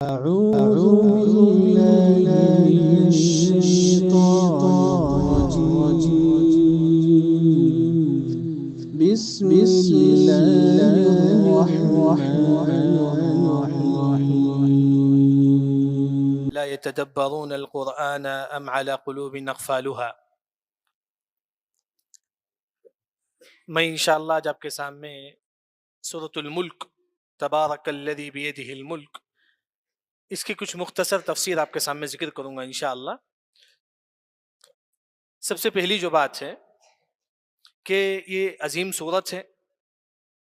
أعوذ بالله من الشيطان الرجيم بسم الله الرحمن الرحيم لا يتدبرون القرآن أم على قلوب أقفالها. میں انشاءاللہ آج آپ کے سامنے سورۃ الملک تبارک الذی بیدہ الملک اس کی کچھ مختصر تفسیر آپ کے سامنے ذکر کروں گا انشاءاللہ. سب سے پہلی جو بات ہے کہ یہ عظیم سورت ہے.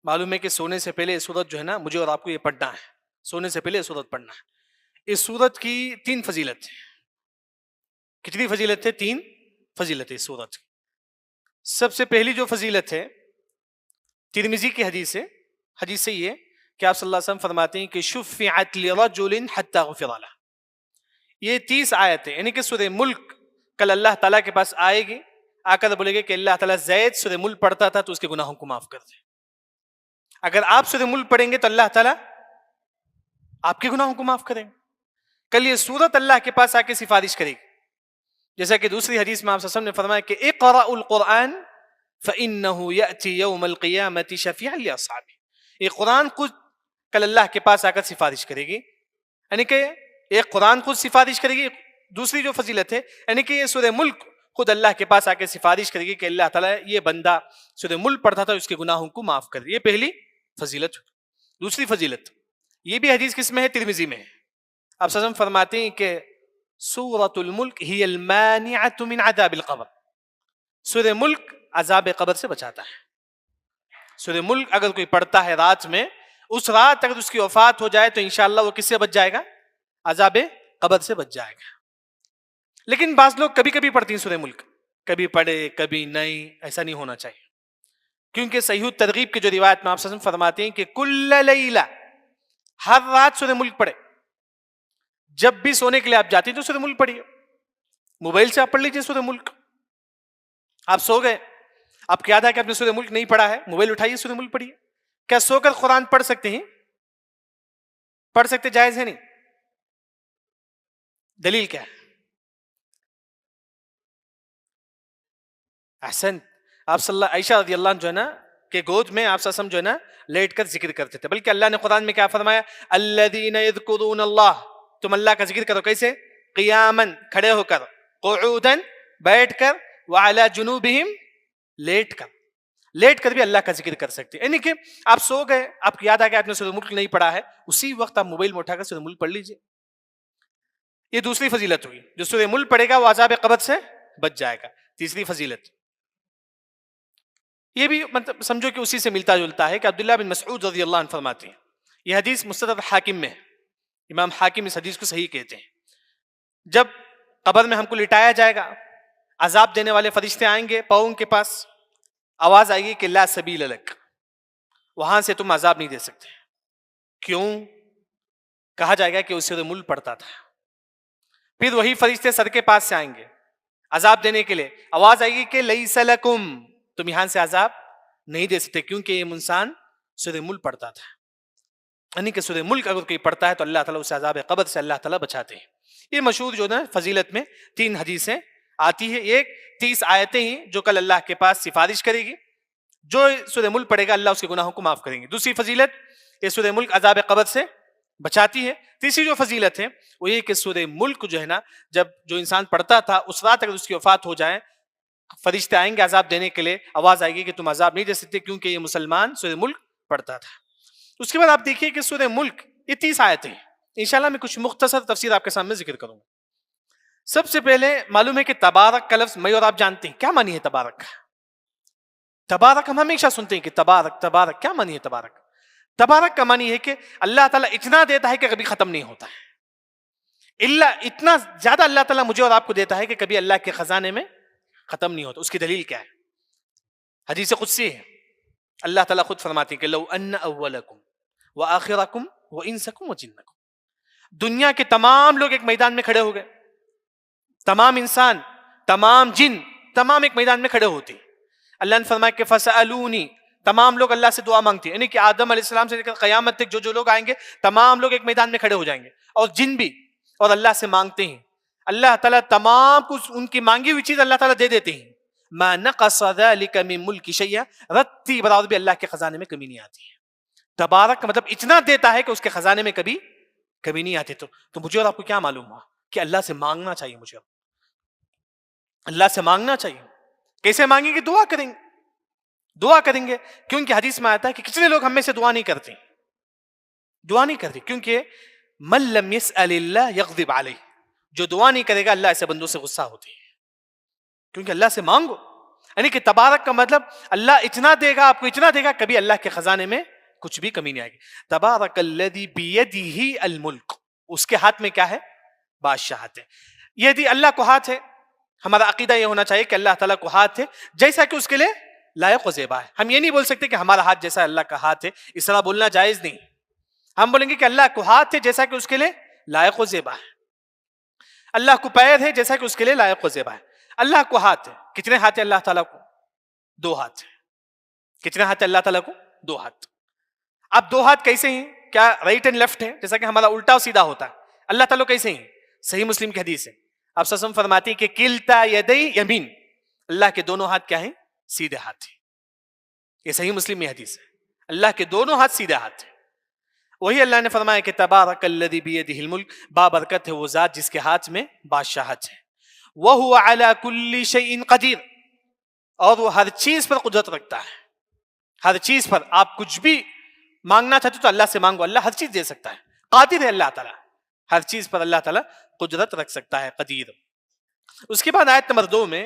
معلوم ہے کہ سونے سے پہلے یہ سورت جو ہے نا مجھے اور آپ کو یہ پڑھنا ہے. سونے سے پہلے یہ سورت پڑھنا ہے. اس سورت کی 3 فضیلت ہے. کتنی فضیلت ہے؟ 3 فضیلت ہے اس سورت کی. سب سے پہلی جو فضیلت ہے ترمذی کی حدیث ہے. حدیث سے یہ کہ آپ صلی اللہ علیہ وسلم فرماتے ہیں کہ شفعت لرجل حتی غفر له. یہ 30 آیت ہے، یعنی کہ سورہ ملک کل اللہ تعالیٰ کے پاس آئے گی، آ کر بولے گے کہ اللہ تعالیٰ زید سورہ ملک پڑھتا تھا تو اس کے گناہوں کو معاف کر دے. اگر آپ سورہ ملک پڑھیں گے تو اللہ تعالیٰ آپ کے گناہوں کو معاف کریں گے. کل یہ سورت اللہ کے پاس آ کے سفارش کرے گی، جیسا کہ دوسری حدیث میں آپ صلی اللہ علیہ وسلم نے فرمایا کہ اقرأوا القرآن فإنه يأتي يوم القيامة شفيعا لأصحابه. یہ قرآن خود کل اللہ کے پاس آ کر سفارش کرے گی، یعنی کہ ایک قرآن خود سفارش کرے گی. دوسری جو فضیلت ہے یعنی کہ یہ سورہ ملک خود اللہ کے پاس آ کے سفارش کرے گی کہ اللہ تعالیٰ یہ بندہ سورہ ملک پڑھتا تھا اس کے گناہوں کو معاف کر دے. یہ پہلی فضیلت. دوسری فضیلت یہ بھی حدیث کس میں ہے؟ ترمذی میں ہے. آپ صلی اللہ علیہ وسلم فرماتے ہیں کہ سورۃ الملک ہی المانعۃ من عذاب القبر. سورہ ملک عذاب قبر سے بچاتا ہے. سورہ ملک اگر کوئی پڑھتا ہے رات میں، اس رات اگر اس کی وفات ہو جائے تو انشاءاللہ وہ کس سے بچ جائے گا؟ عذاب قبر سے بچ جائے گا. لیکن بعض لوگ کبھی کبھی پڑھتی ہیں سورہ ملک، کبھی پڑھے کبھی نہیں. ایسا نہیں ہونا چاہیے، کیونکہ صحیح الترغیب کی جو روایت میں آپ صلی اللہ علیہ وسلم فرماتے ہیں کہ کل لیلہ، ہر رات سورہ ملک پڑھے. جب بھی سونے کے لیے آپ جاتے ہیں تو سورہ ملک پڑھیے. موبائل سے آپ پڑھ لیجیے سورہ ملک. آپ سو گئے، آپ کو یاد ہے کہ آپ نے سورہ ملک نہیں پڑھا ہے، موبائل اٹھائیے سورہ ملک پڑھیے. کیا سو کر قرآن پڑھ سکتے ہیں؟ پڑھ سکتے، جائز ہے نہیں؟ دلیل کیا ہے؟ احسن. آپ صلی اللہ عائشہ رضی اللہ عنہ جو ہے نا کہ گود میں آپ صلی اللہ علیہ وسلم جو ہے نا لیٹ کر ذکر کرتے تھے. بلکہ اللہ نے قرآن میں کیا فرمایا؟ الذین یذکرون اللہ، تم اللہ کا ذکر کرو. کیسے؟ قیاما، کھڑے ہو کر، قعودا، بیٹھ کر، وعلی جنوبہم، لیٹ کر. لیٹ کر بھی اللہ کا ذکر کر سکتے. یعنی کہ آپ سو گئے، آپ کو یاد آ کہ آپ نے سورہ ملک نہیں پڑھا ہے، اسی وقت آپ موبائل میں اٹھا کر سورہ ملک پڑھ لیجیے. یہ دوسری فضیلت ہوئی. جو سورہ ملک پڑھے گا وہ عذاب قبر سے بچ جائے گا. تیسری فضیلت یہ بھی مطلب سمجھو کہ اسی سے ملتا جلتا ہے کہ عبداللہ بن مسعود رضی اللہ عنہ فرماتے ہیں، یہ حدیث مستدرک حاکم میں ہے، امام حاکم اس حدیث کو صحیح کہتے ہیں، جب قبر میں ہم کو لٹایا جائے گا، عذاب دینے والے فرشتے آئیں گے، پاؤں کے پاس آواز آئے گی کہ لا سبیل لک، وہاں سے تم عذاب نہیں دے سکتے. کیوں؟ کہا جائے گا کہ اس سے ملک پڑتا تھا. پھر وہی فرشتے سر کے پاس سے آئیں گے عذاب دینے کے لیے، آواز آئے گی کہ لیس لکم، تم یہاں سے عذاب نہیں دے سکتے کیونکہ یہ انسان سورہ ملک پڑھتا تھا. یعنی کہ سورہ ملک اگر کوئی پڑھتا ہے تو اللہ تعالیٰ اسے عذاب قبر سے اللہ تعالیٰ بچاتے ہیں. یہ مشہور جو نا فضیلت میں 3 حدیثیں آتی ہے. ایک 30 آیتیں ہی جو کل اللہ کے پاس سفارش کرے گی، جو سورہ ملک پڑھے گا اللہ اس کے گناہوں کو معاف کریں گے. دوسری فضیلت یہ سورہ ملک عذاب قبر سے بچاتی ہے. تیسری جو فضیلت ہے وہ یہ کہ سورہ ملک جو ہے نا جب جو انسان پڑھتا تھا اس رات اگر اس کی وفات ہو جائے، فرشتے آئیں گے عذاب دینے کے لیے، آواز آئے گی کہ تم عذاب نہیں دے سکتے کیونکہ یہ مسلمان سورہ ملک پڑھتا تھا. اس کے بعد آپ دیکھیے کہ سورہ ملک یہ 30 آیتیں ہیں. انشاءاللہ میں کچھ مختصر تفسیر آپ کے سامنے ذکر کروں گا. سب سے پہلے معلوم ہے کہ تبارک کا لفظ میں اور آپ جانتے ہیں کیا معنی ہے تبارک کا. تبارک ہم ہمیشہ سنتے ہیں کہ تبارک تبارک، کیا معنی ہے تبارک؟ تبارک کا معنی ہے کہ اللہ تعالیٰ اتنا دیتا ہے کہ کبھی ختم نہیں ہوتا ہے. اتنا زیادہ اللہ تعالیٰ مجھے اور آپ کو دیتا ہے کہ کبھی اللہ کے خزانے میں ختم نہیں ہوتا. اس کی دلیل کیا ہے؟ حدیث قدسی ہے. اللہ تعالیٰ خود فرماتے ہیں کہ لو ان اولکم وآخرکم وانسکم وجنکم، دنیا کے تمام لوگ ایک میدان میں کھڑے ہو گئے، تمام انسان، تمام جن، تمام ایک میدان میں کھڑے ہوتے. اللہ نے فرمایا کہ فسألونی، تمام لوگ اللہ سے دعا مانگتے ہیں، یعنی کہ آدم علیہ السلام سے لے کر قیامت تک جو لوگ آئیں گے تمام لوگ ایک میدان میں کھڑے ہو جائیں گے، اور جن بھی، اور اللہ سے مانگتے ہیں، اللہ تعالیٰ تمام کچھ ان کی مانگی ہوئی چیز اللہ تعالیٰ دے دیتے ہیں. ما نقص ذلك من ملک شیئا، رتی برابر بھی اللہ کے خزانے میں کمی نہیں آتی ہے. تبارک کا مطلب اتنا دیتا ہے کہ اس کے خزانے میں کبھی کمی نہیں آتی. تو مجھے اور آپ کو کیا معلوم ہوا کہ اللہ سے مانگنا چاہیے. مجھے اللہ سے مانگنا چاہیے. کیسے مانگیں گے؟ دعا کریں گے، دعا کریں گے. کیونکہ حدیث میں آتا ہے کہ کتنے لوگ ہم میں سے دعا نہیں کرتے، دعا نہیں کرتے، کیونکہ من لم يسأل اللہ یغضب علیہ، جو دعا نہیں کرے گا اللہ ایسے بندوں سے غصہ ہوتے ہیں. کیونکہ اللہ سے مانگو، یعنی کہ تبارک کا مطلب اللہ اتنا دے گا، آپ کو اتنا دے گا کبھی اللہ کے خزانے میں کچھ بھی کمی نہیں آئے گی. تبارک الذی بیدہ الملک، اس کے ہاتھ میں کیا ہے؟ بادشاہت ہے. یہ اللہ کو ہاتھ ہے. ہمارا عقیدہ یہ ہونا چاہیے کہ اللہ تعالیٰ کو ہاتھ ہے جیسا کہ اس کے لیے لائق و زیبا ہے. ہم یہ نہیں بول سکتے کہ ہمارا ہاتھ جیسا اللہ کا ہاتھ ہے، اس طرح بولنا جائز نہیں. ہم بولیں گے کہ اللہ کو ہاتھ ہے جیسا کہ اس کے لیے لائق و زیبا ہے. اللہ کو پیر ہے جیسا کہ اس کے لیے لائق و زیبا ہے. اللہ کو ہاتھ ہے. کتنے ہاتھ ہے اللہ تعالیٰ کو؟ 2 ہاتھ ہے. کتنے ہاتھ ہے اللہ تعالیٰ کو؟ 2 ہاتھ. اب 2 ہاتھ کیسے ہیں؟ کیا رائٹ اینڈ لیفٹ ہے جیسا کہ ہمارا الٹا اور سیدھا ہوتا ہے؟ اللہ تعالیٰ کیسے ہیں؟ صحیح مسلم کی حدیث ہے، آپ سسم فرماتی کہ کلتا یدی یمین، اللہ کے دونوں ہاتھ کیا ہیں؟ سیدھے ہاتھ ہیں. یہ صحیح مسلم میں حدیث ہے، اللہ کے دونوں ہاتھ سیدھے ہاتھ ہیں. وہی اللہ نے فرمایا کہ تبارک الذی بیدہ الملک، بابرکت ہے وہ ذات جس کے ہاتھ میں بادشاہت ہے. وہو علی کل شیء قدیر، اور وہ ہر چیز پر قدرت رکھتا ہے. ہر چیز پر آپ کچھ بھی مانگنا چاہتے تو اللہ سے مانگو، اللہ ہر چیز دے سکتا ہے. قادر ہے اللہ تعالیٰ، ہر چیز پر اللہ تعالیٰ قدرت رکھ سکتا ہے، قدیر. اس کے بعد آیت نمبر 2 میں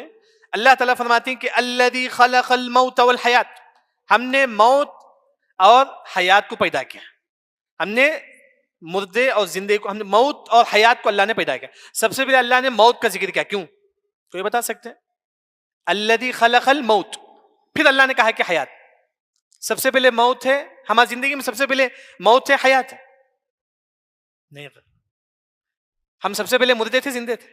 اللہ تعالیٰ فرماتے ہیں کہ الذی خلق الموت والحیات، ہم نے موت اور حیات کو پیدا کیا. ہم نے مردے اور زندے کو، ہم نے موت اور حیات کو اللہ نے پیدا کیا. سب سے پہلے اللہ نے موت کا ذکر کیا، کیوں؟ کوئی بتا سکتے ہیں؟ الذی خلق الموت، پھر اللہ نے کہا کہ حیات. سب سے پہلے موت ہے، ہماری زندگی میں سب سے پہلے موت ہے، حیات ہے؟ نہیں. ہم سب سے پہلے مردے تھے، زندے تھے؟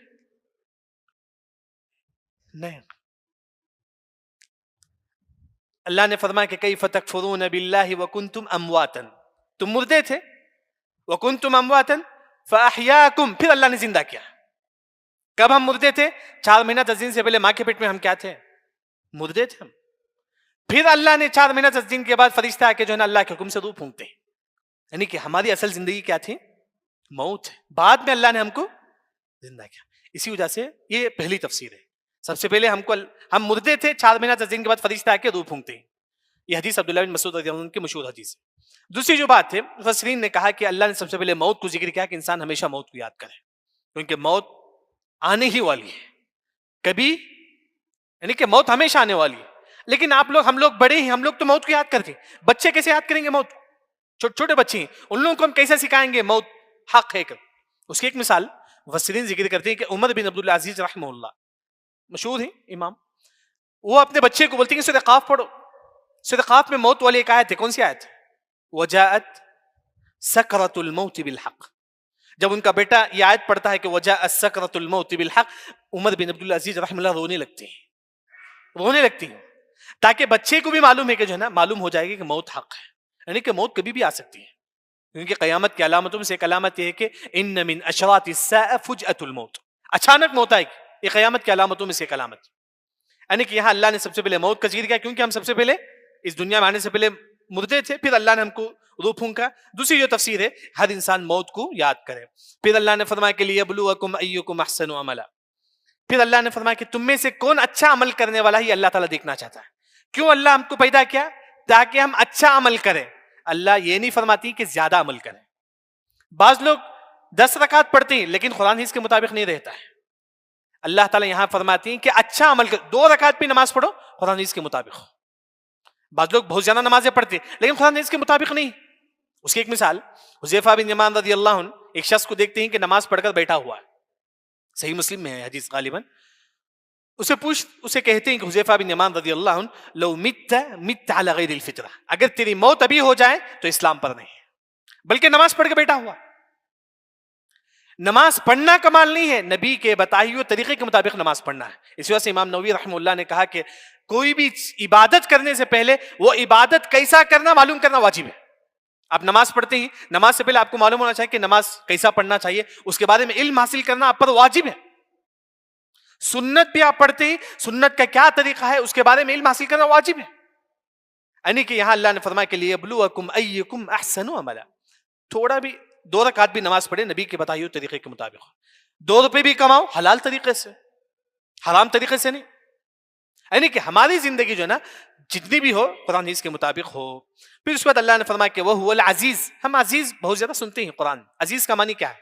نہیں. اللہ نے فرمایا کہ کیف تکفرون باللہ وکنتم امواتا، تم مردے تھے، وکنتم امواتا فاحیاکم، پھر اللہ نے زندہ کیا. کب ہم مردے تھے؟ 4 مہینہ 10 دن سے پہلے ماں کے پیٹ میں ہم کیا تھے؟ مردے تھے ہم. پھر اللہ نے 4 مہینہ 10 دن کے بعد فرشتہ آ کے جو ہے نا اللہ کے حکم سے روح پھونکتے ہیں. یعنی کہ ہماری اصل زندگی کیا تھی؟ موت ہے. بعد میں اللہ نے ہم کو زندہ کیا. اسی وجہ سے یہ پہلی تفسیر ہے. سب سے پہلے ہم مردے تھے، 4 مہینہ 10 دن کے بعد فرشتہ آ کے روح پھونکتے ہیں. یہ حدیث عبداللہ بن مسعود رضی اللہ عنہ کی مشہور حدیث ہے. دوسری جو بات ہے، مفسرین نے کہا کہ اللہ نے سب سے پہلے موت کو ذکر کیا کہ انسان ہمیشہ موت کو یاد کرے، کیونکہ موت آنے ہی والی ہے کبھی، یعنی کہ موت ہمیشہ آنے والی ہے. لیکن ہم لوگ بڑے ہیں، ہم لوگ تو موت کو یاد کرتے ہیں. بچے کیسے یاد کریں گے موت؟ چھوٹے بچے ہیں، ان لوگوں کو ہم کیسے سکھائیں گے موت حق ہے؟ اس کی ایک مثال مفسرین ذکر کرتے ہیں کہ عمر بن عبد العزیز رحمہ اللہ، مشہور ہیں امام، وہ اپنے بچے کو بولتے ہیں کہ سورہ قاف پڑھو. سورہ قاف میں موت والی ایک آیت ہے. کون سی آیت؟ وجاءت سکرۃ الموت بالحق. جب ان کا بیٹا یہ آیت پڑھتا ہے کہ وجاءت سکرۃ الموت بالحق، عمر بن عبد العزیز رحمہ اللہ رونے لگتے ہیں، تاکہ بچے کو بھی معلوم ہے کہ جو ہے نا معلوم ہو جائے گا کہ موت حق ہے، یعنی کہ موت کبھی بھی آ سکتی ہے. کیونکہ قیامت کی علامتوں میں سے ایک علامت یہ ہے کہ ان من اشراط الساعة فجأة الموت، اچانک موت آئے گی. یہ قیامت کی علامتوں میں سے ایک علامت. یعنی کہ یہاں اللہ نے سب سے پہلے موت کا ذکر کیا کیونکہ ہم سب سے پہلے اس دنیا میں آنے سے پہلے مردے تھے، پھر اللہ نے ہم کو روح پھونکا. دوسری جو تفسیر ہے، ہر انسان موت کو یاد کرے. پھر اللہ نے فرمایا کہ لیبلوکم ایکم احسن عملا، پھر اللہ نے فرمایا کہ تم میں سے کون اچھا عمل کرنے والا ہے، یہ اللہ تعالیٰ دیکھنا چاہتا ہے. کیوں اللہ ہم کو پیدا کیا؟ تاکہ ہم اچھا عمل کریں. اللہ یہ نہیں فرماتی کہ زیادہ عمل کریں. بعض لوگ 10 رکعت پڑھتے ہیں لیکن قرآن حدیث کے مطابق نہیں رہتا ہے. اللہ تعالیٰ یہاں فرماتی ہیں کہ اچھا عمل کر، 2 رکعت بھی نماز پڑھو قرآن حدیث کے مطابق. بعض لوگ بہت زیادہ نمازیں پڑھتے ہیں لیکن قرآن حدیث کے مطابق نہیں. اس کی ایک مثال، حذیفہ بن یمان رضی اللہ عنہ ایک شخص کو دیکھتے ہیں کہ نماز پڑھ کر بیٹھا ہوا ہے، صحیح مسلم میں ہے حدیث غالباً. اسے کہتے ہیں کہ حذیفہ بن یمان رضی اللہ عنہ لو مت علی غیر الفطرہ، اگر تیری موت ابھی ہو جائے تو اسلام پر نہیں، بلکہ نماز پڑھ کے بیٹھا ہوا. نماز پڑھنا کمال نہیں ہے، نبی کے بتائے ہوئے طریقے کے مطابق نماز پڑھنا ہے. اس وجہ سے امام نووی رحمہ اللہ نے کہا کہ کوئی بھی عبادت کرنے سے پہلے وہ عبادت کیسا کرنا معلوم کرنا واجب ہے. آپ نماز پڑھتے ہی نماز سے پہلے آپ کو معلوم ہونا چاہیے کہ نماز کیسا پڑھنا چاہیے, اس کے بارے میں علم حاصل کرنا آپ پر واجب ہے. سنت بھی آپ پڑھتے ہی سنت کا کیا طریقہ ہے اس کے بارے میں علم حاصل کرنا واجب ہے. یعنی کہ یہاں اللہ نے فرمایا کہ لیبلوکم ایکم احسن عملا, تھوڑا بھی 2 رکعت بھی نماز پڑھے نبی کے بتائے ہوئے طریقے کے مطابق, 2 روپے بھی کماؤ حلال طریقے سے, حرام طریقے سے نہیں. یعنی کہ ہماری زندگی جو ہے نا جتنی بھی ہو قرآن حدیث کے مطابق ہو. پھر اس کے بعد اللہ نے فرمایا کہ وہ هو العزیز. ہم عزیز بہت زیادہ سنتے ہیں قرآن, عزیز کا معنی کیا ہے؟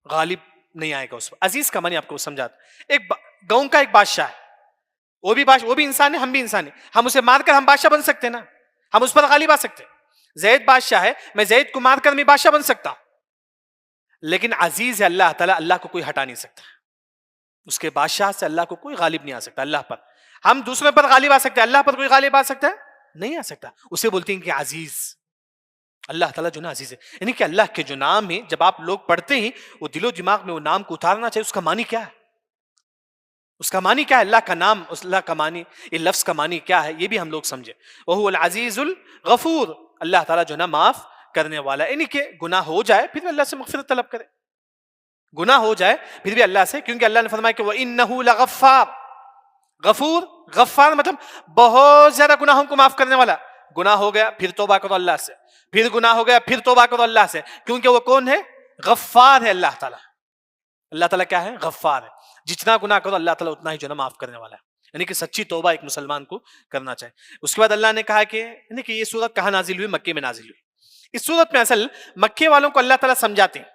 غالب نہیں آئے گا اس پر. عزیز کا معنی آپ کو سمجھاتا, ایک گاؤں کا ایک بادشاہ ہے, وہ بھی انسان ہے, ہم بھی انسان ہیں. ہم اسے مار کر ہم بادشاہ بن سکتے ہیں نا, ہم اس پر غالب آ سکتے ہیں. زید بادشاہ ہے, میں زید کو مار کر میں بادشاہ بن سکتا ہوں, لیکن عزیز ہے اللہ تعالیٰ, اللہ کو کوئی ہٹا نہیں سکتا. اس کے بادشاہ سے اللہ کو کوئی غالب نہیں آ سکتا. اللہ پر ہم دوسرے پر غالب آ سکتے ہیں, اللہ پر کوئی غالب آ سکتا ہے نہیں آ سکتا. اسے بولتے ہیں کہ عزیز, اللہ تعالیٰ جو نا عزیز ہے. یعنی کہ اللہ کے جو نام ہیں جب آپ لوگ پڑھتے ہیں وہ دل و دماغ میں وہ نام کو اتارنا چاہیے. اس کا معنی کیا ہے, اس کا معنی کیا ہے, اللہ کا نام, اس اللہ کا معنی, یہ لفظ کا معنی کیا ہے, یہ بھی ہم لوگ سمجھے. وہو العزیز الغفور, اللہ تعالیٰ جو نا معاف کرنے والا. یعنی کہ گناہ ہو جائے پھر بھی اللہ سے مغفرت طلب کرے, گناہ ہو جائے پھر بھی اللہ سے, کیونکہ اللہ نے فرمایا کہ وَإِنَّهُ لَغَفَّارٌ. غفور, غفار مطلب بہت زیادہ گناہوں کو معاف کرنے والا. گناہ ہو گیا پھر توبہ کرو اللہ سے, پھر گناہ ہو گیا پھر توبہ کرو اللہ سے, کیونکہ وہ کون ہے؟ غفار ہے اللہ تعالیٰ. اللہ تعالیٰ کیا ہے؟ غفار ہے. جتنا گناہ کرو اللہ تعالیٰ اتنا ہی جو ہے معاف کرنے والا ہے. یعنی کہ سچی توبہ ایک مسلمان کو کرنا چاہیے. اس کے بعد اللہ نے کہا کہ یعنی کہ یہ سورت کہاں نازل ہوئی؟ مکے میں نازل ہوئی. اس سورت میں اصل مکے والوں کو اللہ تعالیٰ سمجھاتے ہیں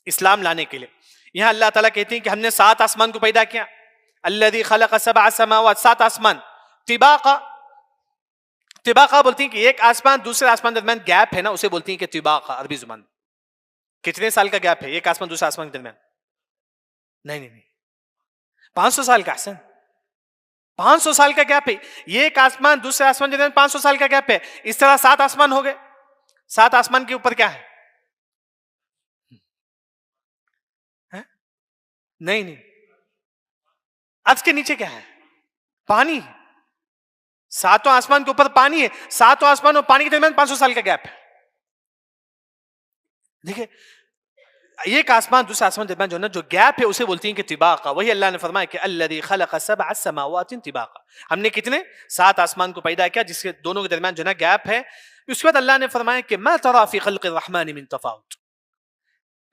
اسلام لانے کے لیے. یہاں اللہ تعالیٰ کہتے ہیں کہ ہم نے 7 آسمان کو پیدا کیا. الذی خلق 7 سماوات, 7 آسمان طباقا. طباقا بولتی ہیں کہ ایک آسمان دوسرے آسمان درمیان گیپ ہے نا, اسے بولتی ہیں کہ طباقا عربی زبان. کتنے سال کا گیپ ہے ایک آسمان دوسرے آسمان کے درمیان؟ نہیں 500 سال کا. حسن 500 سال کا گیپ ہے. یہ ایک آسمان دوسرے آسمان کے درمیان 500 سال کا گیپ ہے. اس طرح 7 آسمان ہو گئے. 7 آسمان کے اوپر کیا ہے؟ نہیں عرش کے نیچے کیا ہے؟ پانی. 7 آسمان کے اوپر پانی ہے, 7 آسمان اور پانی کے درمیان 500 سال کا گیپ ہے. دیکھیں ایک آسمان دوسرے آسمان کے درمیان جو نا جو گیپ ہے اسے بولتی ہیں کہ طباقا. وہی اللہ نے فرمایا کہ الذی خلق 7 سماوات طباقا. ہم نے کتنے 7 آسمان کو پیدا کیا جس کے دونوں کے درمیان جو نا گیپ ہے. اس کے بعد اللہ نے فرمایا کہ ما ترى فی خلق الرحمن من تفاوت.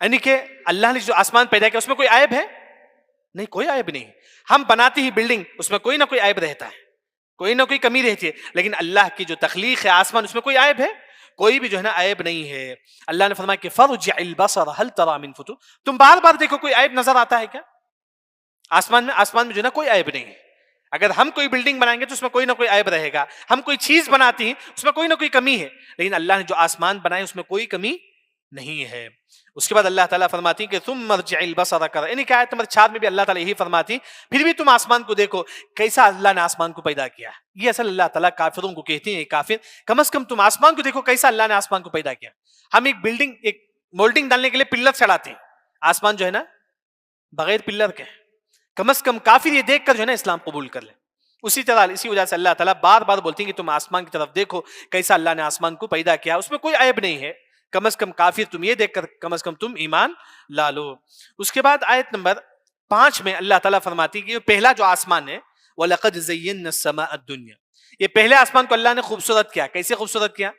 یعنی کہ اللہ نے جو آسمان پیدا کیا اس میں کوئی عیب ہے نہیں, کوئی عیب نہیں. ہم بناتے ہی بلڈنگ, اس میں کوئی نہ کوئی عیب رہتا ہے, کوئی نہ کوئی کمی رہتی ہے, لیکن اللہ کی جو تخلیق ہے آسمان اس میں کوئی عیب ہے؟ کوئی بھی جو ہے نا عیب نہیں ہے. اللہ نے فرمایا کہ فرجع البصر هل ترى من فطور. تم بار بار دیکھو کوئی عیب نظر آتا ہے کیا آسمان میں جو ہے نا کوئی عیب نہیں ہے. اگر ہم کوئی بلڈنگ بنائیں گے تو اس میں کوئی نہ کوئی عیب رہے گا, ہم کوئی چیز بناتے ہیں اس میں کوئی نہ کوئی کمی ہے, لیکن اللہ نے جو آسمان بنائے اس میں کوئی کمی نہیں ہے. اس کے بعد اللہ تعالیٰ فرماتی کہ ثم ارجع البصر کر, یعنی کہ آیت نمبر 4 میں بھی اللہ تعالیٰ یہی فرماتی پھر بھی تم آسمان کو دیکھو کیسا اللہ نے آسمان کو پیدا کیا. یہ اصل اللہ تعالیٰ کافروں کو کہتے ہیں کافر کم از کم تم آسمان کو دیکھو کیسا اللہ نے آسمان کو پیدا کیا. ہم ایک بلڈنگ ایک مولڈنگ ڈالنے کے لیے پلر چڑھاتے ہیں, آسمان جو ہے نا بغیر پلر کے. کم از کم کافر یہ دیکھ کر جو ہے نا اسلام قبول کر لیں. اسی طرح اسی وجہ سے اللہ تعالیٰ بار بار بولتی ہیں کہ تم آسمان کی طرف دیکھو کیسا اللہ نے آسمان کو پیدا کیا, اس میں کوئی عیب نہیں ہے. کم از کم کافر تم یہ دیکھ کر کم از کم تم ایمان لا لو. اس کے بعد آیت نمبر 5 میں اللہ تعالیٰ فرماتی کہ یہ پہلا جو آسمان ہے وَلَقَدْ زَيَّنَّا السَّمَاءَ الدُّنْيَا, یہ پہلے آسمان کو اللہ نے خوبصورت کیا. کیسے خوبصورت کیا؟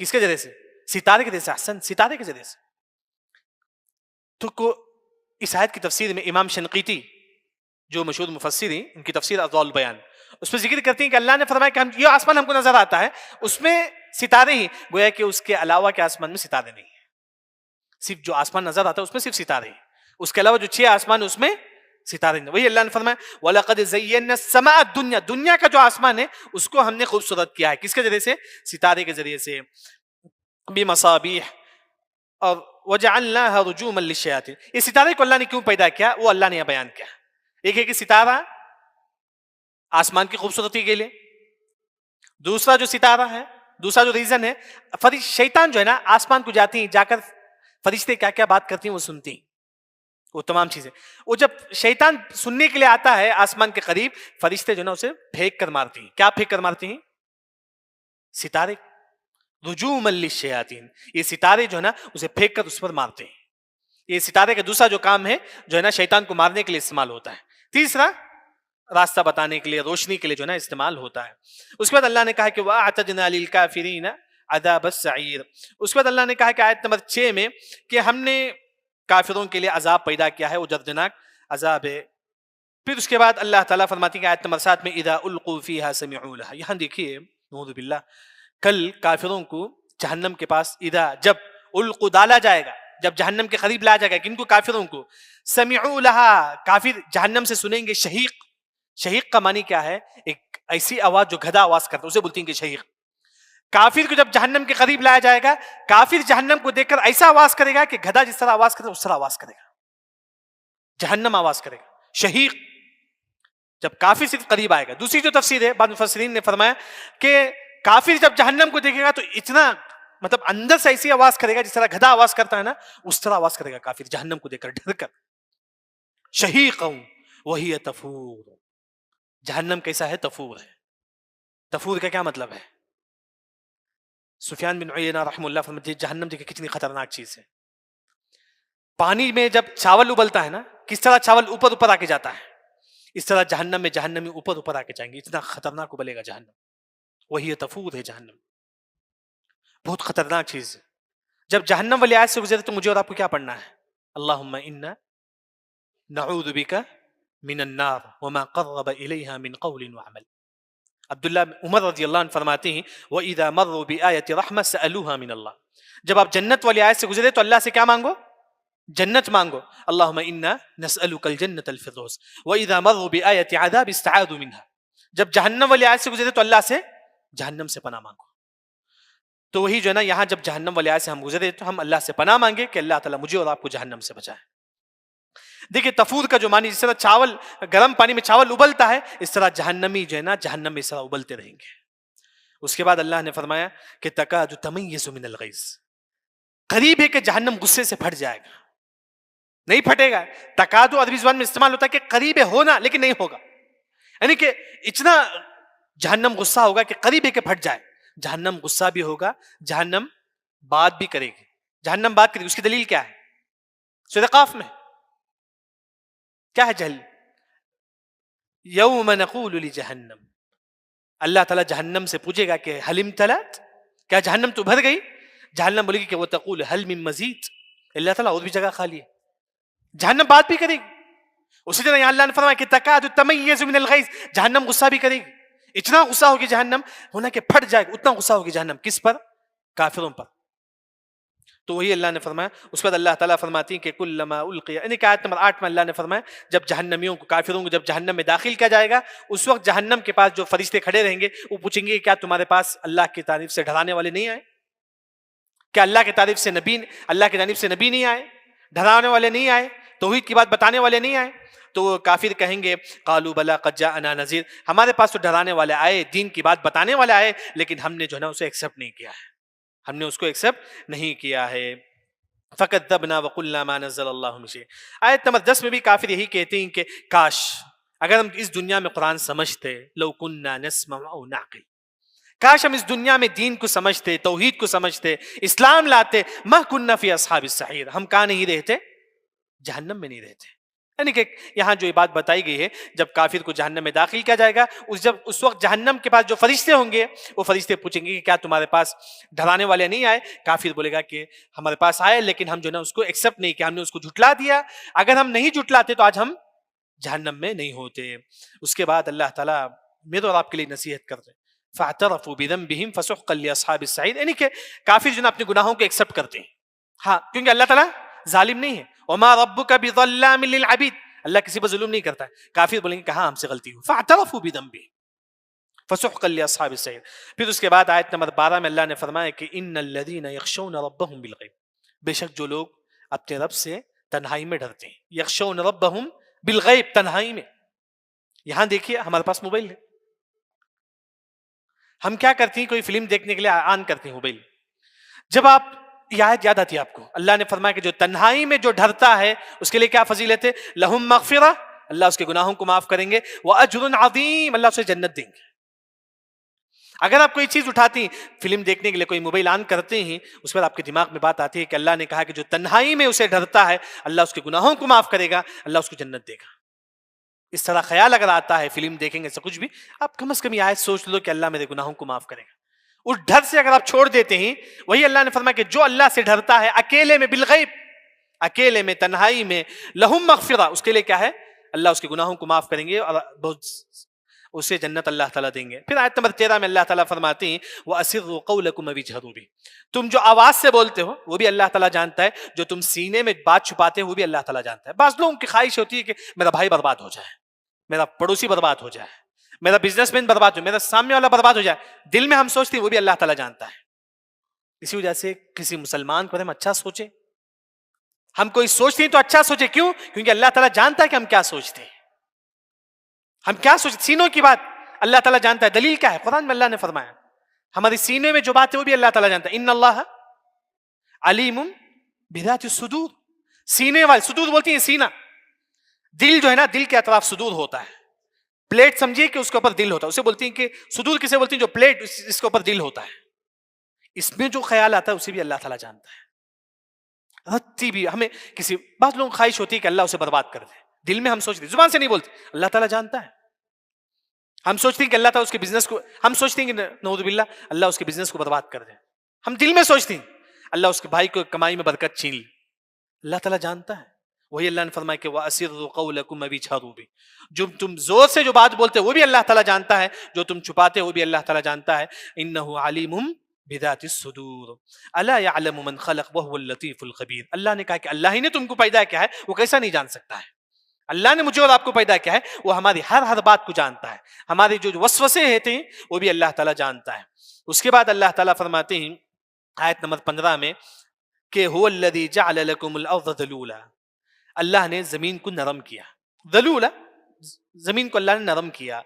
کس کے ذریعے سے؟ ستارے کے ذریعے سے. احسن, ستارے کے ذریعے سے. تو اس آیت کی تفسیر میں امام شنقیطی جو مشہور مفسر ہیں ان کی تفسیر اضواء البیان اس میں ذکر کرتی ہیں کہ اللہ نے فرمایا کہ یہ آسمان ہم کو نظر آتا ہے اس میں ستارے ہی, گویا کہ اس کے علاوہ کے آسمان میں ستارے نہیں ہیں. صرف جو آسمان نظر آتا ہے اس میں صرف ستارے ہیں, اس کے علاوہ جو 6 آسمان اس میں ستارے نہیں. وہی اللہ نے فرمایا وَلَقَدْ زَيَّنَّا السَّمَاءَ الدُّنْيَا, دنیا کا جو آسمان ہے اس کو ہم نے خوبصورت کیا ہے. کس کے ذریعے سے؟ ستارے کے ذریعے سے. بِمَصَابِيحَ اور وَجَعَلْنَاهَا رُجُومًا لِلشَّيَاطِينِ. یہ ستارے کو اللہ نے کیوں پیدا کیا وہ اللہ نے یہاں بیان کیا. ایک ہے کہ ستارہ آسمان کی خوبصورتی کے لیے, دوسرا جو ستارہ ہے دوسرا جو ریزن ہے شیطان جو ہے نا آسمان کو جاتی ہیں, جا کر فرشتے کیا کیا بات کرتی ہیں وہ سنتی ہیں, وہ تمام چیزیں. وہ جب شیطان سننے کے لیے آتا ہے آسمان کے قریب، فرشتے جو ہے نا اسے پھینک کر مارتی ہیں. کیا پھینک کر مارتی ہیں؟ ستارے. رجوما للشیاطین، یہ ستارے جو ہے نا اسے پھینک کر اس پر مارتے ہیں. یہ ستارے کا دوسرا جو کام ہے جو ہے نا شیطان کو مارنے کے لیے استعمال ہوتا ہے. تیسرا راستہ بتانے کے لیے، روشنی کے لیے جو ہے نا استعمال ہوتا ہے. اس کے بعد اللہ نے کہا کہ وَأَعْتَدْنَا لِلْكَافِرِينَ عَذَابَ السَّعِيرِ. اس کے بعد اللہ نے کہا کہ آیت نمبر 6 میں کہ ہم نے کافروں کے لیے عذاب پیدا کیا ہے، وہ دردناک عذاب ہے. پھر اس کے بعد اللہ تعالیٰ فرماتی ہے آیت نمبر 7 میں اذا القوا فیہا سمعوا لہا. یہاں دیکھیے نعوذ باللہ، کل کافروں کو جہنم کے پاس اذا جب القوا ڈالا جائے گا، جب جہنم کے قریب لایا جائے گا، کن کو؟ کافروں کو. سمعوا لہا، کافر جہنم سے سنیں گے شہیق. شہیق کا معنی کیا ہے؟ ایک ایسی آواز جو گدھا آواز کرتا ہے اسے بولتی ہیں کہ شہیق. کافر کو جب جہنم کے قریب لایا جائے گا، کافر جہنم کو دیکھ کر ایسا آواز کرے گا کہ گدھا جس طرح آواز کرتا ہے اس طرح آواز کرے گا. جہنم آواز کرے گا شہیق جب کافر صرف قریب آئے گا. دوسری جو تفسیر ہے بعض مفسرین نے فرمایا کہ کافر جب جہنم کو دیکھے گا تو اتنا مطلب اندر سے ایسی آواز کرے گا جس طرح گدھا آواز کرتا ہے نا، اس طرح آواز کرے گا کافر جہنم کو دیکھ کر ڈر کر. شہیق وہی تفور. جہنم کیسا ہے؟ تفور ہے. تفور کا کیا مطلب ہے؟ سفیان بن عیینہ رحمہ اللہ فرماتے ہیں جہنم دیکھیں کتنی خطرناک چیز ہے. پانی میں جب چاول ابلتا ہے نا، کس طرح چاول اوپر اوپر آ کے جاتا ہے، اس طرح جہنم میں جہنمی اوپر اوپر آ کے جائیں گے. اتنا خطرناک ابلے گا جہنم. وہی تفور ہے جہنم. بہت خطرناک چیز ہے. جب جہنم والی آیت سے گزرے تو مجھے اور آپ کو کیا پڑھنا ہے؟ اللہم انا نعوذ بک من النار وما قرب الیہا من قول وعمل. عبداللہ عمر رضی اللہ عنہ فرماتے ہیں وَإِذَا مَرُّوا بِآيَةِ رَحْمَةٍ سَأَلُوهَا مِنَ اللَّهِ. جب آپ جنت والی آیت سے گزرے تو اللہ سے کیا مانگو؟ جنت مانگو. اللہم انا نسألک الجنت الفردوس. وَإِذَا مَرُّوا بِآيَةِ عَذَابٍ اسْتَعَاذُوا مِنْهَا. جب جہنم والی آیت سے گزرے تو اللہ سے جہنم سے پناہ مانگو. تو وہی جو ہے نا یہاں جب جہنم والی آیت سے ہم گزرے تو ہم اللہ سے پناہ مانگے کہ اللہ تعالیٰ مجھے اور آپ کو جہنم سے بچائے. دیکھیں تفور کا جو معنی جس طرح چاول گرم پانی میں چاول ابلتا ہے، اس طرح جہنمی جو ہے نا جہنم میں اس طرح ابلتے رہیں گے. اس کے بعد اللہ نے فرمایا کہ تکاد تمیز من الغیظ. قریب ہے کہ جہنم غصے سے پھٹ جائے گا. نہیں پھٹے گا. تکاد عربی زبان میں استعمال ہوتا ہے کہ قریب ہے ہونا لیکن نہیں ہوگا. یعنی کہ اتنا جہنم غصہ ہوگا کہ قریب ہے کہ پھٹ جائے. جہنم غصہ بھی ہوگا، جہنم بات بھی کرے گی. جہنم بات کرے گی. اس کی دلیل کیا ہے؟ سورہ قاف میں کیا ہے؟ جہل یوم نقول لجہنم. اللہ تعالیٰ جہنم سے پوچھے گا کہ حل امتلأت، کیا جہنم تو بھر گئی؟ جہنم بولے گی کہ وہ تقول حل من مزید. اللہ تعالیٰ اور بھی جگہ خالی ہے. جہنم بات بھی کرے گی. اسی طرح یہاں اللہ نے فرمایا کہ تکاد تمیز من الغیظ. جہنم غصہ بھی کرے گی. اتنا غصہ ہوگی جہنم ہونا کہ پھٹ جائے گا. اتنا غصہ ہوگی جہنم. کس پر؟ کافروں پر. تو وہی اللہ نے فرمایا. اس کے بعد اللہ تعالیٰ فرماتی ہیں کہ کلما القی، یعنی کہ آیت نمبر 8 میں اللہ نے فرمایا جب جہنمیوں کو، کافروں کو جب جہنم میں داخل کیا جائے گا، اس وقت جہنم کے پاس جو فرشتے کھڑے رہیں گے وہ پوچھیں گے کیا تمہارے پاس اللہ کی تعریف سے ڈرانے والے نہیں آئے؟ کیا اللہ کی تعریف سے نبی، اللہ کی جانب سے نبی نہیں آئے؟ ڈرانے والے نہیں آئے؟ توحید کی بات بتانے والے نہیں آئے؟ تو وہ کافر کہیں گے قالوا بلا قد جاءنا نذیر، ہمارے پاس تو ڈرانے والے آئے، دین کی بات بتانے والے آئے، لیکن ہم نے جو ہے نا اسے ایکسیپٹ نہیں کیا ہے. ہم نے اس کو ایکسیپٹ نہیں کیا ہے. فَكَذَّبْنَا وَقُلْنَا مَا نَزَّلَ اللَّهُ مِن شَيْءٍ. آیت نمبر 10 میں بھی کافر یہی کہتے ہیں کہ کاش اگر ہم اس دنیا میں قرآن سمجھتے، لو كُنَّا نَسْمَعُ أَوْ نَعْقِلُ، کاش ہم اس دنیا میں دین کو سمجھتے، توحید کو سمجھتے، اسلام لاتے، مَا كُنَّا فِي أَصْحَابِ السَّعِيرِ، ہم کہاں نہیں رہتے؟ جہنم میں نہیں رہتے. یعنی کہ یہاں جو یہ بات بتائی گئی ہے جب کافر کو جہنم میں داخل کیا جائے گا، اس وقت جہنم کے پاس جو فرشتے ہوں گے وہ فرشتے پوچھیں گے کہ کیا تمہارے پاس ڈرانے والے نہیں آئے؟ کافر بولے گا کہ ہمارے پاس آئے لیکن ہم جو ہے نا اس کو ایکسیپٹ نہیں کیا، ہم نے اس کو جھٹلا دیا. اگر ہم نہیں جھٹلاتے تو آج ہم جہنم میں نہیں ہوتے. اس کے بعد اللہ تعالیٰ میرے اور آپ کے لیے نصیحت کرتے ہیں فاعترفوا بذنبهم فسحقا لاصحاب السعیر، یعنی کہ کافر جو ہے نا اپنے گناہوں کو ایکسیپٹ کرتے ہیں. ہاں، کیونکہ اللہ تعالیٰ ظالم نہیں ہے. وما ربک بظلام للعبید، اللہ کسی پر ظلم نہیں کرتا ہے. کافر بولیں گے کہ ہاں ہم سے غلطی ہوئی. فاعترفوا بذنبهم فسحقا لاصحاب السعیر. پھر اس کے بعد آیت نمبر 12 میں اللہ نے فرمایا کہ ان الذین یخشون ربهم بالغیب، بے شک جو لوگ اپنے رب سے تنہائی میں ڈرتے ہیں. یخشون ربهم بالغیب، تنہائی میں. یہاں دیکھیے ہمارے پاس موبائل ہے، ہم کیا کرتے ہیں؟ کوئی فلم دیکھنے کے لیے آن کرتے ہیں موبائل. جب آپ یہ آیت یاد آتی ہے آپ کو؟ اللہ نے فرمایا کہ جو تنہائی میں جو ڈرتا ہے اس کے لیے کیا فضیلت ہے؟ لہم مغفرہ، اللہ اس کے گناہوں کو معاف کریں گے، واجر عظیم، اللہ اسے جنت دیں گے۔ اگر آپ کوئی چیز اٹھاتی ہیں، فلم دیکھنے کے لیے کوئی موبائل آن کرتے ہیں، اس پر آپ کے دماغ میں بات آتی ہے کہ اللہ نے کہا کہ جو تنہائی میں اسے ڈرتا ہے اللہ اس کے گناہوں کو معاف کرے گا، اللہ اس کو جنت دے گا۔ اس طرح خیال اگر آتا ہے فلم دیکھیں گے سے کچھ بھی، آپ کم از کم یہ آیت سوچ لو کہ اللہ میرے گناہوں کو معاف کرے گا۔ اس ڈر سے اگر آپ چھوڑ دیتے ہیں، وہی اللہ نے فرمایا کہ جو اللہ سے ڈرتا ہے اکیلے میں بالغیب، اکیلے میں تنہائی میں، لہم مغفرہ، اس کے لیے کیا ہے؟ اللہ اس کے گناہوں کو معاف کریں گے اور بہت اسے جنت اللہ تعالیٰ دیں گے۔ پھر آیت نمبر 13 میں اللہ تعالیٰ فرماتے ہیں وَأَسِرُّوا قَوْلَكُمْ أَوِ اجْهَرُوا بِهِ، تم جو آواز سے بولتے ہو وہ بھی اللہ تعالیٰ جانتا ہے، جو تم سینے میں بات چھپاتے ہو وہ بھی اللہ تعالیٰ جانتا ہے۔ بعض لوگوں کی خواہش ہوتی ہے کہ میرا بھائی برباد ہو جائے، میرا پڑوسی برباد ہو جائے، میرا بزنس مین برباد ہو جائے، میرا سامنے والا برباد ہو جائے، دل میں ہم سوچتے ہیں وہ بھی اللہ تعالیٰ جانتا ہے۔ اسی وجہ سے کسی مسلمان کو ہم اچھا سوچیں، ہم کوئی سوچتے ہیں تو اچھا سوچیں، کیوں؟ کیونکہ اللہ تعالیٰ جانتا ہے کہ ہم کیا سوچتے ہیں، ہم کیا سوچتے، سینوں کی بات اللہ تعالیٰ جانتا ہے۔ دلیل کیا ہے؟ قرآن میں اللہ نے فرمایا ہماری سینے میں جو بات ہے وہ بھی اللہ تعالیٰ جانتا ہے۔ ان اللہ علیم بذات الصدور، سینے والے، صدور بولتی ہیں سینہ، دل جو ہے نا، دل کے اطراف صدور ہوتا ہے، پلیٹ سمجھیے کہ اس کے اوپر دل ہوتا ہے، اسے بولتی ہیں کہ صدور کسے بولتی ہیں؟ جو پلیٹ اس کے اوپر دل ہوتا ہے، اس میں جو خیال آتا ہے اسے بھی اللہ تعالیٰ جانتا ہے۔ رتی بھی ہمیں کسی بعض لوگوں کو خواہش ہوتی ہے کہ اللہ اسے برباد کر دے، دل میں ہم سوچتے، زبان سے نہیں بولتے، اللہ تعالیٰ جانتا ہے۔ ہم سوچتے ہیں کہ اللہ تعالیٰ اس کے بزنس کو، ہم سوچتے ہیں کہ نعوذ باللہ اللہ اس کے بزنس کو برباد کر دے، ہم دل میں سوچتے ہیں اللہ اس کے بھائی کو کمائی میں برکت چھین لے، اللہ تعالیٰ جانتا ہے۔ وہی اللہ نے فرمایا کہ وَأَسِرُّوا قَوْلَكُمْ أَوِ اجْهَرُوا بِهِ، جو تم زور سے جو بات بولتے وہ بھی اللہ تعالیٰ جانتا ہے، جو تم چھپاتے وہ بھی اللہ تعالیٰ جانتا ہے۔ إِنَّهُ عَلِيمٌ بِذَاتِ الصُّدُورِ أَلَا يَعْلَمُ مَنْ خَلَقَ وَهُوَ اللَّطِيفُ الْخَبِيرُ، اللہ نے کہا کہ اللہ ہی نے تم کو پیدا کیا ہے، وہ کیسا نہیں جان سکتا ہے؟ اللہ نے مجھے اور آپ کو پیدا کیا ہے، وہ ہماری ہر بات کو جانتا ہے، ہمارے جو وسوسے ہوتے ہیں وہ بھی اللہ تعالیٰ جانتا ہے۔ اس کے بعد اللہ تعالیٰ فرماتے ہیں آیت نمبر 15 میں کہ هو الذي جعل لكم الارض ذلولا، اللہ نے زمین کو نرم کیا، ذلولا، زمین کو اللہ نے نرم کیا،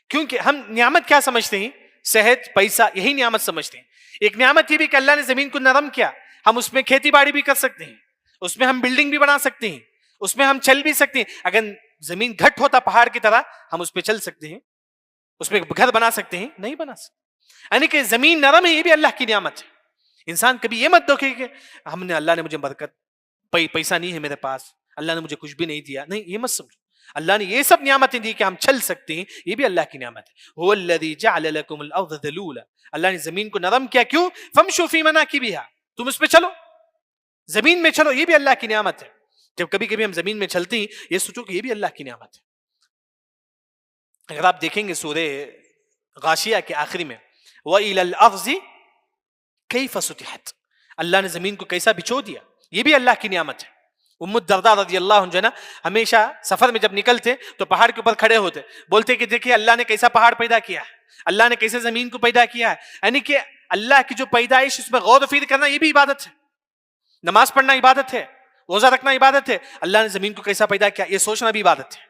کیونکہ ہم نعمت کیا سمجھتے ہیں؟ صحت، پیسہ، یہی نعمت سمجھتے ہیں۔ ایک نعمت یہ بھی کہ اللہ نے زمین کو نرم کیا، ہم اس میں کھیتی باڑی بھی کر سکتے ہیں، اس میں ہم بلڈنگ بھی بنا سکتے ہیں، اس میں ہم چل بھی سکتے ہیں۔ اگر زمین گھٹ ہوتا پہاڑ کی طرح ہم اس پہ چل سکتے ہیں، اس میں گھر بنا سکتے ہیں؟ نہیں بنا سکتے۔ یعنی کہ زمین نرم ہے، یہ بھی اللہ کی نعمت ہے۔ انسان کبھی یہ مت دیکھے کہ ہم نے، اللہ نے مجھے برکت، پیسہ نہیں ہے میرے پاس، اللہ نے مجھے کچھ بھی نہیں دیا، نہیں، یہ مت سمجھو۔ اللہ نے یہ سب نعمتیں دی کہ ہم چل سکتے ہیں، یہ بھی اللہ کی نعمت ہے۔ هو الذي جعل لكم الارض ذلولا، اللہ نے زمین کو نرم کیا، کیوں؟ فامشوا في مناكبها، تم اس پہ چلو، زمین میں چلو، یہ بھی اللہ کی نعمت ہے۔ جب کبھی کبھی ہم زمین میں چلتے ہیں یہ سوچو کہ یہ بھی اللہ کی نعمت ہے۔ اگر آپ دیکھیں گے سورہ غاشیہ کے آخری میں وَإِلَى الْأَرْضِ كَيْفَ سُطِحَتْ، اللہ نے زمین کو کیسا بچھو دیا، یہ بھی اللہ کی نعمت ہے۔ ام الدرداء رضی اللہ عنہ جو ہے نا، ہمیشہ سفر میں جب نکلتے تو پہاڑ کے اوپر کھڑے ہوتے، بولتے کہ دیکھیے اللہ نے کیسا پہاڑ پیدا کیا ہے، اللہ نے کیسے زمین کو پیدا کیا ہے۔ یعنی کہ اللہ کی جو پیدائش، اس میں غور و فکر کرنا یہ بھی عبادت ہے، نماز پڑھنا عبادت ہے، روزہ رکھنا عبادت ہے، اللہ نے زمین کو کیسا پیدا کیا یہ سوچنا بھی عبادت ہے۔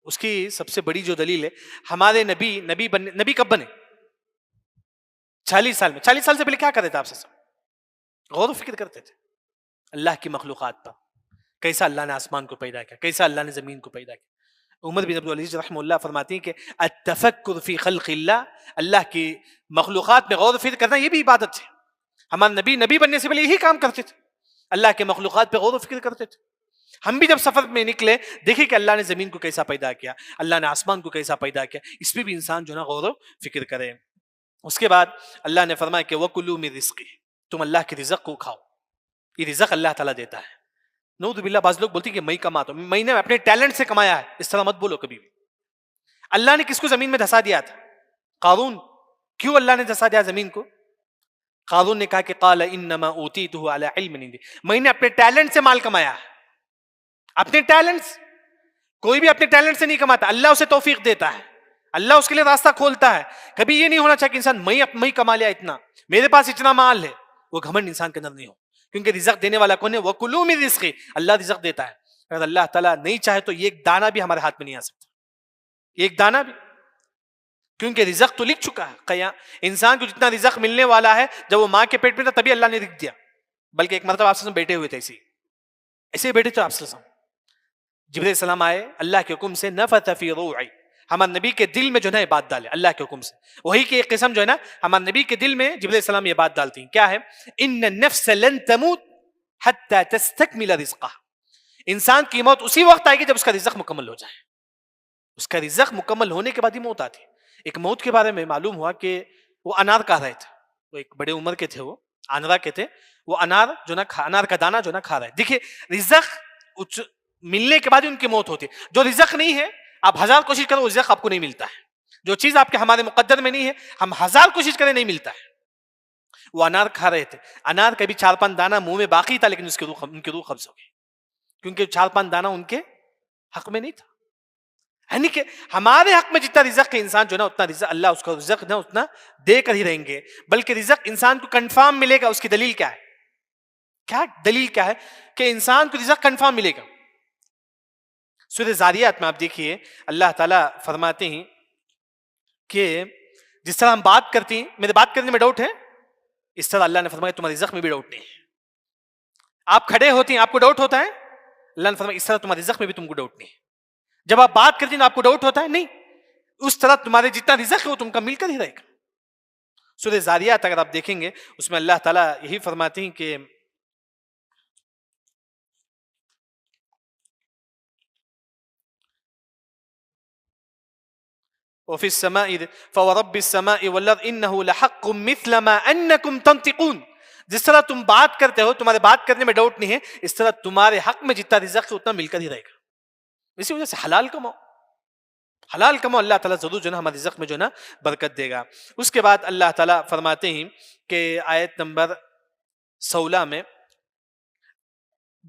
اس کی سب سے بڑی جو دلیل ہے، ہمارے نبی کب بنے؟ 40 سال میں۔ 40 سال سے پہلے کیا کرتے تھے آپ سے سب؟ غور و فکر کرتے تھے اللہ کی مخلوقات پر، کیسا اللہ نے آسمان کو پیدا کیا، کیسا اللہ نے زمین کو پیدا کیا۔ عمر بن عبدالعزیز رحمہ اللہ فرماتی ہیں کہ التفکر فی خلق اللہ، اللہ کی مخلوقات میں غور و فکر کرنا یہ بھی عبادت ہے۔ ہمارے نبی بننے سے پہلے یہی کام کرتے تھے، اللہ کے مخلوقات پہ غور و فکر کرتے تھے۔ ہم بھی جب سفر میں نکلے دیکھیں کہ اللہ نے زمین کو کیسا پیدا کیا، اللہ نے آسمان کو کیسا پیدا کیا، اس پہ بھی انسان جو ہے نا غور و فکر کرے۔ اس کے بعد اللہ نے فرمایا کہ وَكُلُوا مِن رِزْقِهِ، تم اللہ کے رزق کو کھاؤ، یہ رزق اللہ تعالیٰ دیتا ہے۔ نعوذ باللہ بعض لوگ بولتے ہیں کہ میں کماتا ہوں، میں نے اپنے ٹیلنٹ سے کمایا ہے، اس طرح مت بولو کبھی بھی۔ اللہ نے کس کو زمین میں دھسا دیا تھا؟ قارون۔ کیوں اللہ نے دھسا دیا زمین کو؟ قارون نے کہا کہ قال انما اوتیتہ علی علم عندی، میں نے اپنے ٹیلنٹ سے مال کمایا ہے۔ اپنے ٹیلنٹ، کوئی بھی اپنے ٹیلنٹ سے نہیں کماتا، اللہ اسے توفیق دیتا ہے، اللہ اس کے لیے راستہ کھولتا ہے۔ کبھی یہ نہیں ہونا چاہیے کہ انسان میں کما لیا اتنا، میرے پاس اتنا مال ہے، وہ گھمنڈ انسان کے اندر نہیں ہو، کیونکہ رزق دینے والا کون ہے؟ وَكُلُوا مِن رِزْقِهِ، اللہ رزق دیتا ہے۔ اگر اللہ تعالیٰ نہیں چاہے تو ایک دانہ بھی ہمارے ہاتھ میں نہیں آ سکتا، ایک دانہ بھی، کیونکہ رزق تو لکھ چکا ہے. انسان کو جتنا رزق ملنے والا ہے جب وہ ماں کے پیٹ میں تھا تبھی اللہ نے لکھ دیا. بلکہ ایک مرتبہ آپ سے بیٹھے ہوئے تھے ایسے بیٹھے تھے آپ سے, جبرائیل السلام آئے, اللہ کے حکم سے نفث فی روعی, ہمارے نبی کے دل میں جو ہے نا یہ بات ڈالے اللہ کے حکم سے. وہی کی ایک قسم جو ہے نا ہمارے نبی کے دل میں جبرائیل السلام یہ بات ڈالتی ہیں, کیا ہے؟ ان النفس لن تموت حتی تستکمل رزقها, انسان کی موت اسی وقت آئے گی جب اس کا رزق مکمل ہو جائے. اس کا رزق مکمل ہونے کے بعد ہی موت آتی ہے. ایک موت کے بارے میں معلوم ہوا کہ وہ انار کھا رہے تھے, وہ ایک بڑے عمر کے تھے, وہ آنرا کے تھے, وہ انار جو نا انار کا دانہ جو نا کھا رہے. دیکھیے رزق ملنے کے بعد ہی ان کی موت ہوتی ہے. جو رزق نہیں ہے آپ ہزار کوشش کرو, رزق آپ کو نہیں ملتا ہے. جو چیز آپ کے ہمارے مقدر میں نہیں ہے ہم ہزار کوشش کریں نہیں ملتا ہے. وہ انار کھا رہے تھے, انار کا بھی 4-5 دانہ منہ میں باقی تھا, لیکن ان کی روح قبض ہو گئی, کیونکہ 4-5 دانہ ان کے حق میں نہیں تھا. یعنی کہ ہمارے حق میں جتنا رزق ہے انسان جو نا اتنا رزق اللہ اس کا رزق نہ اتنا دے کر ہی رہیں گے. بلکہ رزق انسان کو کنفرم ملے گا. اس کی دلیل کیا ہے؟ کیا دلیل کیا ہے کہ انسان کو رزق کنفرم ملے گا؟ سورہ زاریات میں آپ دیکھیے اللہ تعالیٰ فرماتے ہیں کہ جس طرح ہم بات کرتے ہیں, میرے بات کرنے میں ڈاؤٹ ہے, اس طرح اللہ نے فرمایا تمہارے رزق میں بھی ڈاؤٹ نہیں ہے. آپ کھڑے ہوتے ہیں آپ کو ڈاؤٹ ہوتا ہے, اللہ نے فرمایا اس طرح تمہارے رزق میں بھی تم کو ڈاؤٹ نہیں ہے. جب آپ بات کرتے ہیں آپ کو ڈاؤٹ ہوتا ہے, نہیں, اس طرح تمہارے جتنا رزق ہے وہ تم کا مل کر ہی رہے گا. سورہ زاریات اگر آپ دیکھیں گے اس میں اللہ تعالیٰ یہی فرماتے ہیں کہ وفي السماء فورب السماء والارض انه لحق مثل ما انكم تنطقون, جس طرح تم بات کرتے ہو تمہارے بات کرنے میں ڈاؤٹ نہیں ہے, اس طرح تمہارے حق میں جتنا رزق ہے اتنا مل کر ہی رہے گا. اسی وجہ سے حلال کماؤ, حلال کماؤ, اللہ تعالیٰ ضرور جو ہے نا ہمارے رزق میں جو ہے نا برکت دے گا. اس کے بعد اللہ تعالیٰ فرماتے ہیں کہ آیت نمبر 16 میں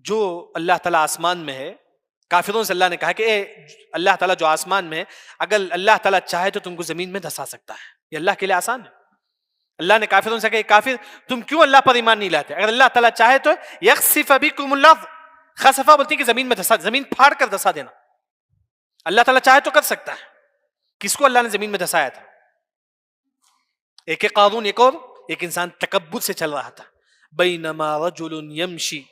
جو اللہ تعالیٰ آسمان میں ہے, کافروں سے اللہ نے کہا کہ اے اللہ تعالیٰ جو آسمان میں ہے اگر اللہ تعالیٰ چاہے تو تم کو زمین میں دھسا سکتا ہے. یہ اللہ کے لیے آسان ہے. اللہ نے کافروں سے کہا کہ کافر تم کیوں اللہ پر ایمان نہیں لاتے؟ اگر اللہ تعالیٰ چاہے تو یخسف بکم الارض, خسفہ بولتی کہ زمین میں دھسا, زمین پھاڑ کر دھسا دینا. اللہ تعالیٰ چاہے تو کر سکتا ہے. کس کو اللہ نے زمین میں دھسایا تھا؟ ایک قارون, ایک اور ایک انسان تکبر سے چل رہا تھا. بینما رجل یمشی,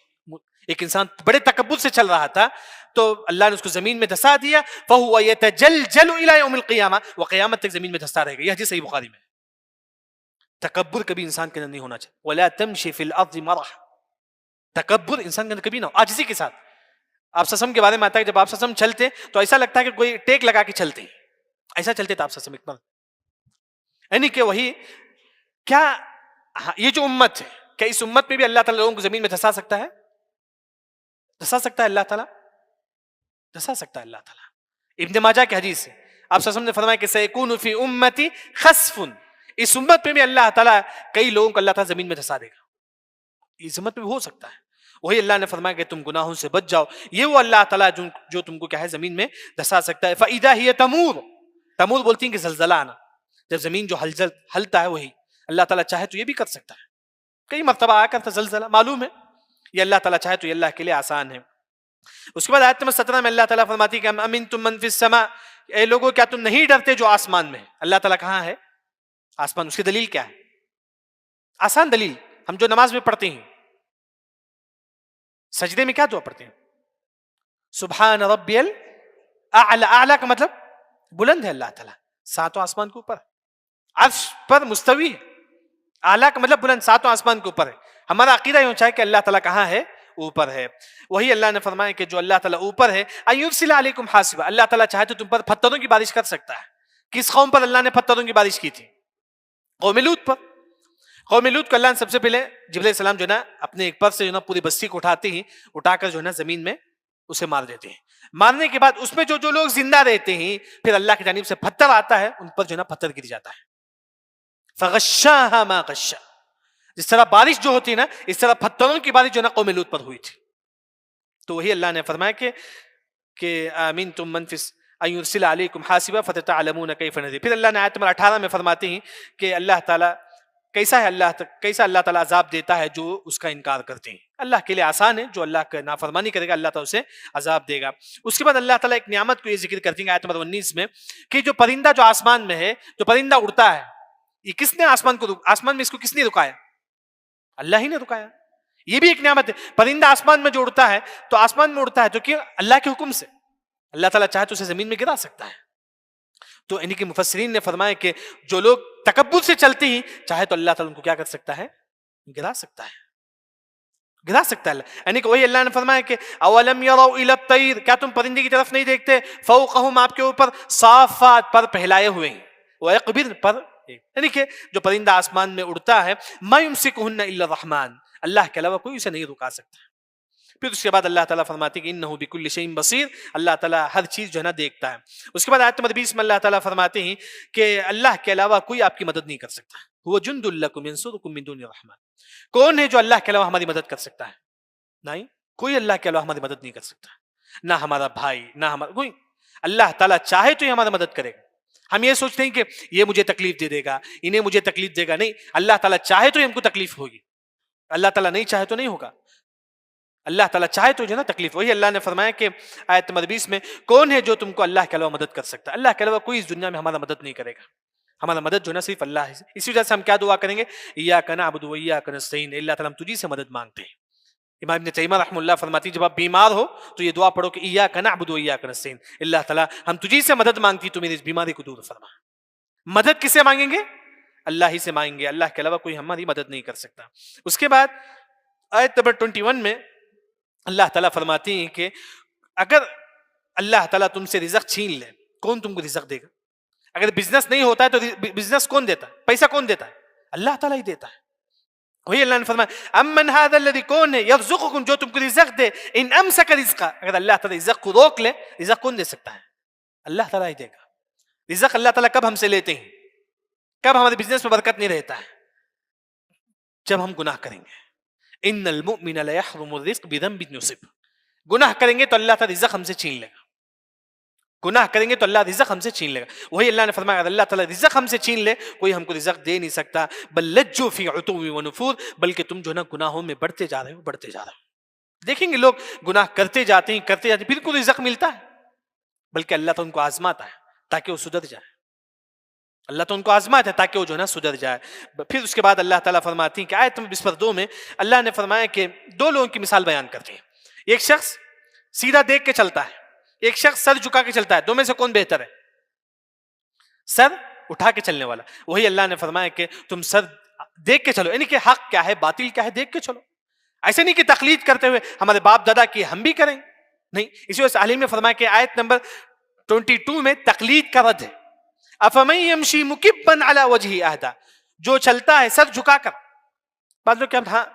ایک انسان بڑے تکبر سے چل رہا تھا تو اللہ نے اس کو زمین میں دھسا دیا. فهو يتجلجل الى يوم القيامه, وہ قیامت تک زمین میں دھستا رہے گا. یہ حدیث صحیح بخاری میں. تکبر کبھی انسان کے اندر نہیں ہونا چاہیے. ولا تمشي في الارض مرحا, تکبر انسان کے اندر کبھی نہ ہو. عاجزی کے ساتھ. آپ سسم کے بارے میں آتا ہے کہ جب آپ سسم چلتے تو ایسا لگتا ہے کہ کوئی ٹیک لگا کے چلتے ہیں, ایسا چلتے تھے آپ سسم اکمل. یعنی کہ وہی کیا یہ جو امت ہے, کیا اس امت میں بھی اللہ تعالیٰ لوگوں کو زمین میں دھسا سکتا ہے؟ دھسا سکتا ہے اللہ تعالیٰ, دھسا سکتا ہے اللہ تعالیٰ. ابن ماجہ کی حدیث ہے آپ سسم نے فرمایا کہ سیکون فی امتی خسف, اس امت میں بھی اللہ تعالیٰ کئی لوگوں کو اللہ تعالیٰ زمین میں دھسا دے گا. اس امت میں بھی ہو سکتا ہے. وہی اللہ نے فرمایا کہ تم گناہوں سے بچ جاؤ. یہ وہ اللہ تعالیٰ جو تم کو کیا ہے زمین میں دھسا سکتا ہے. فَإِذَا هِيَ تَمُورُ, تمور بولتی ہیں کہ زلزلہ آنا, جب زمین جو ہلتا ہے وہی اللہ تعالیٰ چاہے تو یہ بھی کر سکتا ہے. کئی مرتبہ آیا کرتا زلزلہ, معلوم ہے یہ اللہ تعالیٰ چاہے تو یہ اللہ کے لیے آسان ہے. اس کے بعد آیت نمبر 17 میں اللہ تعالیٰ فرماتی ہے کہ امنتم من فی السماء, اے لوگوں کیا تم نہیں ڈرتے جو آسمان میں ہے؟ اللہ تعالیٰ کہاں ہے؟ آسمان. اس کی دلیل کیا ہے؟ آسان دلیل, ہم جو نماز میں پڑھتے ہیں سجدے میں کیا دعا پڑھتے ہیں؟ سبحان ربی الاعلی, اعلی کا مطلب بلند ہے اللہ تعالیٰ, 7 آسمان کے اوپر, عرش پر مستوی ہے. اعلیٰ کا مطلب بلند, 7 آسمان کے اوپر ہے. ہمارا عقیدہ یہ ہونا چاہیے کہ اللہ تعالیٰ کہاں ہے؟ اوپر ہے. وہی اللہ نے فرمایا کہ جو اللہ تعالیٰ اوپر ہے, ایرسل علیکم حاصبا, اللہ تعالیٰ چاہے تو تم پر پتھروں کی بارش کر سکتا ہے. کس قوم پر اللہ نے پتھروں کی بارش کی تھی؟ قوم لوط پر. قوم لوط کو اللہ نے سب سے پہلے جبرائیل السلام جو ہے نا اپنے ایک پر سے جو ہے نا پوری بستی کو اٹھاتے ہیں, اٹھا کر جو ہے نا زمین میں اسے مار دیتے ہیں. مارنے کے بعد اس میں جو لوگ زندہ رہتے ہیں پھر اللہ کی جانب سے پتھر آتا ہے, ان پر جو ہے نا پتھر گر جاتا ہے. فغشاها ما غشا, جس طرح بارش جو ہوتی ہے نا اس طرح پتھروں کی بارش جو ہے نا قوم لوط پر ہوئی تھی. تو وہی اللہ نے فرمایا کہ آمنتم من فی ان یرسل علیکم حاصبا فتعلمون کیف نذیر. پھر اللہ نے آیت نمبر 18 میں فرماتے ہیں کہ اللہ تعالیٰ کیسا اللہ تعالیٰ عذاب دیتا ہے جو اس کا انکار کرتے ہیں. اللہ کے لیے آسان ہے، جو اللہ کا نافرمانی کرے گا اللہ تعالیٰ اسے عذاب دے گا. اس کے بعد اللہ تعالیٰ ایک نعمت کو یہ ذکر کرتے ہیں آیت نمبر 19 میں کہ جو پرندہ جو آسمان میں ہے، جو پرندہ اڑتا ہے، یہ کس نے آسمان میں اس کو کس نے رکایا؟ اللہ ہی نے رکایا. یہ بھی ایک نعمت ہے. پرندہ آسمان میں جو اڑتا ہے تو آسمان میں اڑتا ہے جو کہ اللہ کے حکم سے. اللہ تعالیٰ چاہے تو اسے زمین میں گرا سکتا ہے. تو انہی کے مفسرین نے فرمایا کہ جو لوگ تکبر سے چلتے ہی چاہے تو اللہ تعالیٰ ان کو کیا کر سکتا ہے؟ گرا سکتا ہے. گرا سکتا ہے اللہ. یعنی کہ وہی اللہ نے فرمایا کہ اولم یروا الی الطیر، کیا تم پرندے کی طرف نہیں دیکھتے؟ فوقہم، آپ کے اوپر، صافات، پر پھیلائے ہوئے ہیں، ویقبضن، پر، یعنی کہ جو پرندہ آسمان میں اڑتا ہے، ما یمسکہن الا الرحمن، اللہ کے علاوہ کوئی اسے نہیں رکا سکتا. پھر اس کے بعد اللہ تعالیٰ فرماتے ہیں کہ انہ بکل شیء بصیر، اللہ تعالیٰ ہر چیز جو ہے نا دیکھتا ہے. اس کے بعد آیت نمبر 20 میں اللہ تعالیٰ فرماتے ہیں کہ اللہ کے علاوہ کوئی آپ کی مدد نہیں کر سکتا. هو جند لکم ینصرکم من دون الرحمن. کون ہے جو اللہ کے علاوہ ہماری مدد کر سکتا ہے؟ نہیں، کوئی اللہ کے علاوہ ہماری مدد نہیں کر سکتا. نہ ہمارا بھائی، نہ ہمارا کوئی. اللہ تعالیٰ چاہے تو یہ ہماری مدد کرے گا. ہم یہ سوچتے ہیں کہ یہ مجھے تکلیف دے دے گا، انہیں مجھے تکلیف دے گا. نہیں، اللہ تعالیٰ چاہے تو ہم کو تکلیف ہوگی، اللہ تعالیٰ نہیں چاہے تو نہیں ہوگا. اللہ تعالیٰ چاہے تو جو ہے نا تکلیف. وہی اللہ نے فرمایا کہ آیت نمبر 20 میں کون ہے جو تم کو اللہ کے علاوہ مدد کر سکتا ہے؟ اللہ کے علاوہ کوئی اس دنیا میں ہمارا مدد نہیں کرے گا. ہمارا مدد جو ہے نا صرف اللہ ہے. اسی وجہ سے ہم کیا دعا کریں گے؟ ایاک نعبد و ایاک نستعین، اللہ تعالیٰ ہم تجھی سے مدد مانگتے ہیں. امام ابن تیمیہ رحمہ اللہ فرماتی ہیں جب آپ بیمار ہو تو یہ دعا پڑھو کہ ایاک نعبد و ایاک نستعین، اللہ تعالیٰ ہم تجھی سے مدد مانگتی، تو میری اس بیماری کو دور فرما. مدد کس سے مانگیں گے؟ اللہ ہی سے مانگیں گے. اللہ کے علاوہ کوئی ہماری مدد نہیں کر سکتا. اس کے بعد آیت نمبر 21 میں اللہ تعالیٰ فرماتی ہیں کہ اگر اللہ تعالیٰ تم سے رزق چھین لے، کون تم کو رزق دے گا؟ اگر بزنس نہیں ہوتا ہے تو بزنس کون دیتا ہے؟ پیسہ کون دیتا ہے؟ اللہ تعالیٰ ہی دیتا ہے. وہی اللہ نے فرمایا امن ھذا الذی، کون ہے یرزقکم، جو تم کو رزق دے، ان امسک رزقا، اگر اللہ تعالیٰ رزق کو روک لے، رزق کون دے سکتا ہے؟ اللہ تعالیٰ ہی دے گا. رزق اللہ تعالیٰ کب ہم سے لیتے ہیں؟ کب ہمارے بزنس میں برکت نہیں رہتا ہے؟ جب ہم گناہ کریں گے. ان المؤمن لا يحرم الرزق بذنب يصب، گناہ کریں گے تو اللہ تعالیٰ رزق ہم سے چھین لے گا. گناہ کریں گے تو اللہ رزق ہم سے چھین لے گا. وہی اللہ نے فرمایا اگر اللہ تعالیٰ رزق ہم سے چھین لے، کوئی ہم کو رزق دے نہیں سکتا. بل لجوا فی عتو و نفور، بلکہ تم جو ہے نا گناہوں میں بڑھتے جا رہے ہو، بڑھتے جا رہے ہو. دیکھیں گے لوگ گناہ کرتے جاتے ہیں، پھر کو رزق ملتا ہے، بلکہ اللہ تو ان کو آزماتا ہے تاکہ وہ سدھر جائے. اللہ تو ان کو آزماتا ہے تاکہ وہ جو ہے نا سدھر جائے. پھر اس کے بعد اللہ تعالیٰ فرماتی ہیں کہ آیت نمبر 22 میں اللہ نے فرمایا کہ دو لوگوں کی مثال بیان کرتے ہیں. ایک شخص سیدھا دیکھ کے چلتا ہے، ایک شخص سر جھکا کے چلتا ہے. دو میں سے کون بہتر ہے؟ سر اٹھا کے چلنے والا. وہی اللہ نے فرمایا کہ تم سر دیکھ کے چلو، یعنی کہ حق کیا ہے باطل کیا ہے دیکھ کے چلو. ایسے نہیں کہ تقلید کرتے ہوئے ہمارے باپ دادا کی ہم بھی کریں، نہیں. اسی وجہ سے عالم نے فرمایا کہ آیت نمبر 22 میں تقلید کا رد ہے. افمن یمشی مکبا علی وجہہ اہدی، جو چلتا ہے سر جھکا کر. بعض لوگ کیا ہاں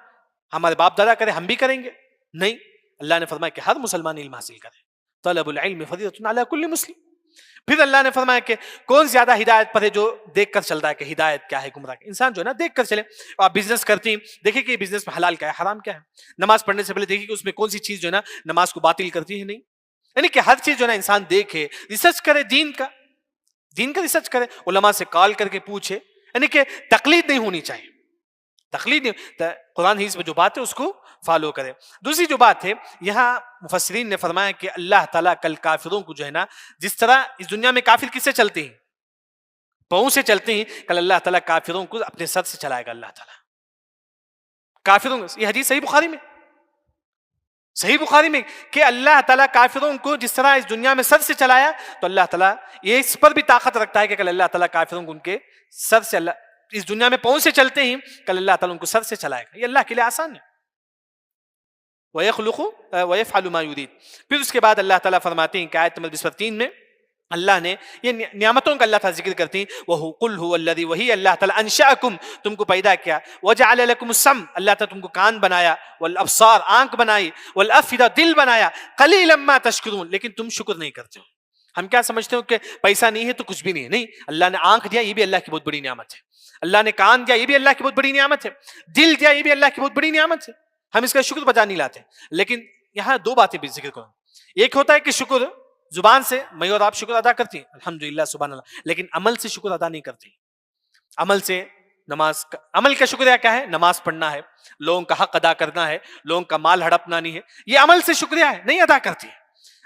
ہمارے باپ دادا کرے ہم بھی کریں گے، نہیں. اللہ نے فرمایا کہ ہر مسلمان علم حاصل کرے، طلب العلم فریضۃ علی کل مسلم. پھر اللہ نے فرمایا کہ کون زیادہ ہدایت پر ہے؟ جو دیکھ کر چلتا ہے کہ ہدایت کیا ہے، گمراہ کیا. انسان جو ہے نا دیکھ کر چلے. آپ بزنس کرتی ہیں، دیکھیں کہ بزنس میں حلال کیا ہے، حرام کیا ہے. نماز پڑھنے سے پہلے دیکھیں کہ اس میں کون سی چیز جو ہے نا نماز کو باطل کرتی ہے، نہیں. یعنی کہ ہر چیز جو ہے نا انسان دیکھے، ریسرچ کرے، دین کا ریسرچ کرے، علماء سے کال کر کے پوچھے. یعنی کہ تقلید نہیں ہونی چاہیے، تقلید نہیں. قرآن حدیث میں جو بات ہے اس کو فالو کرے. دوسری جو بات ہے، یہاں مفسرین نے فرمایا کہ اللہ تعالیٰ کل کافروں کو جو ہے نا، جس طرح اس دنیا میں کافر کس سے چلتے ہیں؟ پاؤں سے چلتے ہیں. کل اللہ تعالیٰ کافروں کو اپنے سر سے چلائے گا. اللہ تعالیٰ کافروں کو، یہ حدیث صحیح بخاری میں کہ اللہ تعالیٰ کافروں کو جس طرح اس دنیا میں سر سے چلایا، تو اللہ تعالیٰ یہ اس پر بھی طاقت رکھتا ہے کہ کل اللہ تعالیٰ کافروں کو ان کے سر سے، اللہ اس دنیا میں پاؤں سے چلتے ہیں، کل اللہ تعالیٰ ان کو سر سے چلائے گا. یہ اللہ کے لیے آسان ہے. وَيَخْلُقُ وَيَفْعَلُ مَا يُرِيدُ. پھر اس کے بعد اللہ تعالیٰ فرماتے ہیں کہ آیت نمبر 23 میں اللہ نے یہ نعمتوں کا اللہ تعالیٰ ذکر کرتے ہیں. قُلْ هُوَ الَّذِي، وہی اللہ تعالیٰ انشأکم، تم کو پیدا کیا. وَجَعَلَ لَكُمُ السَّمْعَ، اللہ تعالیٰ تم کو کان بنایا. وَالْأَبْصَارَ، آنکھ بنائی. وَالْأَفْئِدَةَ، دل بنایا. قَلِيلًا مَا تَشْكُرُونَ، لیکن تم شکر نہیں کرتے ہو. ہم کیا سمجھتے ہو کہ پیسہ نہیں ہے تو کچھ بھی نہیں ہے. نہیں، اللہ نے آنکھ دیا، یہ بھی اللہ کی بہت بڑی نعمت ہے. اللہ نے کان دیا، یہ بھی اللہ کی بہت بڑی نعمت ہے. دل دیا، یہ بھی اللہ کی بہت بڑی نعمت ہے. ہم اس کا شکر بجا نہیں لاتے. لیکن یہاں دو باتیں بھی ذکر کروں. ایک ہوتا ہے کہ شکر زبان سے میں اور آپ شکر ادا کرتی ہیں، الحمدللہ سبحان اللہ، لیکن عمل سے شکر ادا نہیں کرتی. عمل سے نماز کا عمل کا شکریہ کیا ہے؟ نماز پڑھنا ہے، لوگوں کا حق ادا کرنا ہے، لوگوں کا مال ہڑپنا نہیں ہے، یہ عمل سے شکریہ ہے، نہیں ادا کرتی.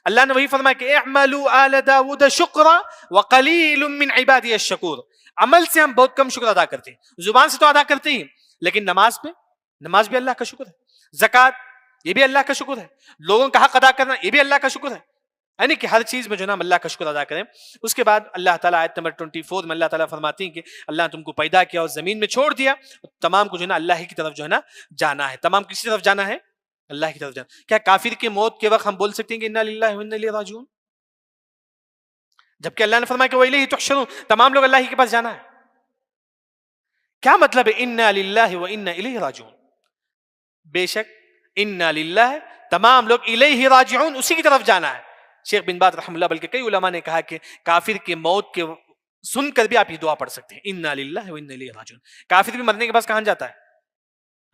اللہ نے وہی فرمایا کہ اعملوا آل داود شکرا وقلیل من عبادی الشکور. عمل سے ہم بہت کم شکر ادا کرتے ہیں، زبان سے تو ادا کرتے ہیں، لیکن نماز بھی اللہ کا شکر ہے، زکوٰۃ یہ بھی اللہ کا شکر ہے، لوگوں کا حق ادا کرنا یہ بھی اللہ کا شکر ہے، یعنی کہ ہر چیز میں جو ہے نا ہم اللہ کا شکر ادا کریں. اس کے بعد اللہ تعالیٰ آیت نمبر 24 میں اللہ تعالیٰ فرماتے ہیں کہ اللہ نے تم کو پیدا کیا اور زمین میں چھوڑ دیا، تمام کو جو ہے نا اللہ ہی کی طرف جو ہے نا جانا ہے. تمام کسی طرف جانا ہے؟ اللہ کی طرف جانا. کیا کافر کی موت کے وقت ہم بول سکتے ہیں کہ انا للہ و انا الیہ راجعون؟ جبکہ اللہ نے فرمایا کہ وَإِلَيْهِ تُحْشَرُونَ، تمام لوگ اللہ ہی کے پاس جانا ہے. کیا مطلب ہے انا للہ و انا الیہ راجعون؟ بے شک انا للہ، تمام لوگ الیہ راجعون، اسی کی طرف جانا ہے. شیخ بن باز رحمہ اللہ بلکہ کئی علماء نے کہا کہ کافر کی موت کے سن کر بھی آپ یہ دعا پڑھ سکتے ہیں، انا للہ و انا الیہ راجعون. کافر بھی مرنے کے بعد کہاں جاتا ہے؟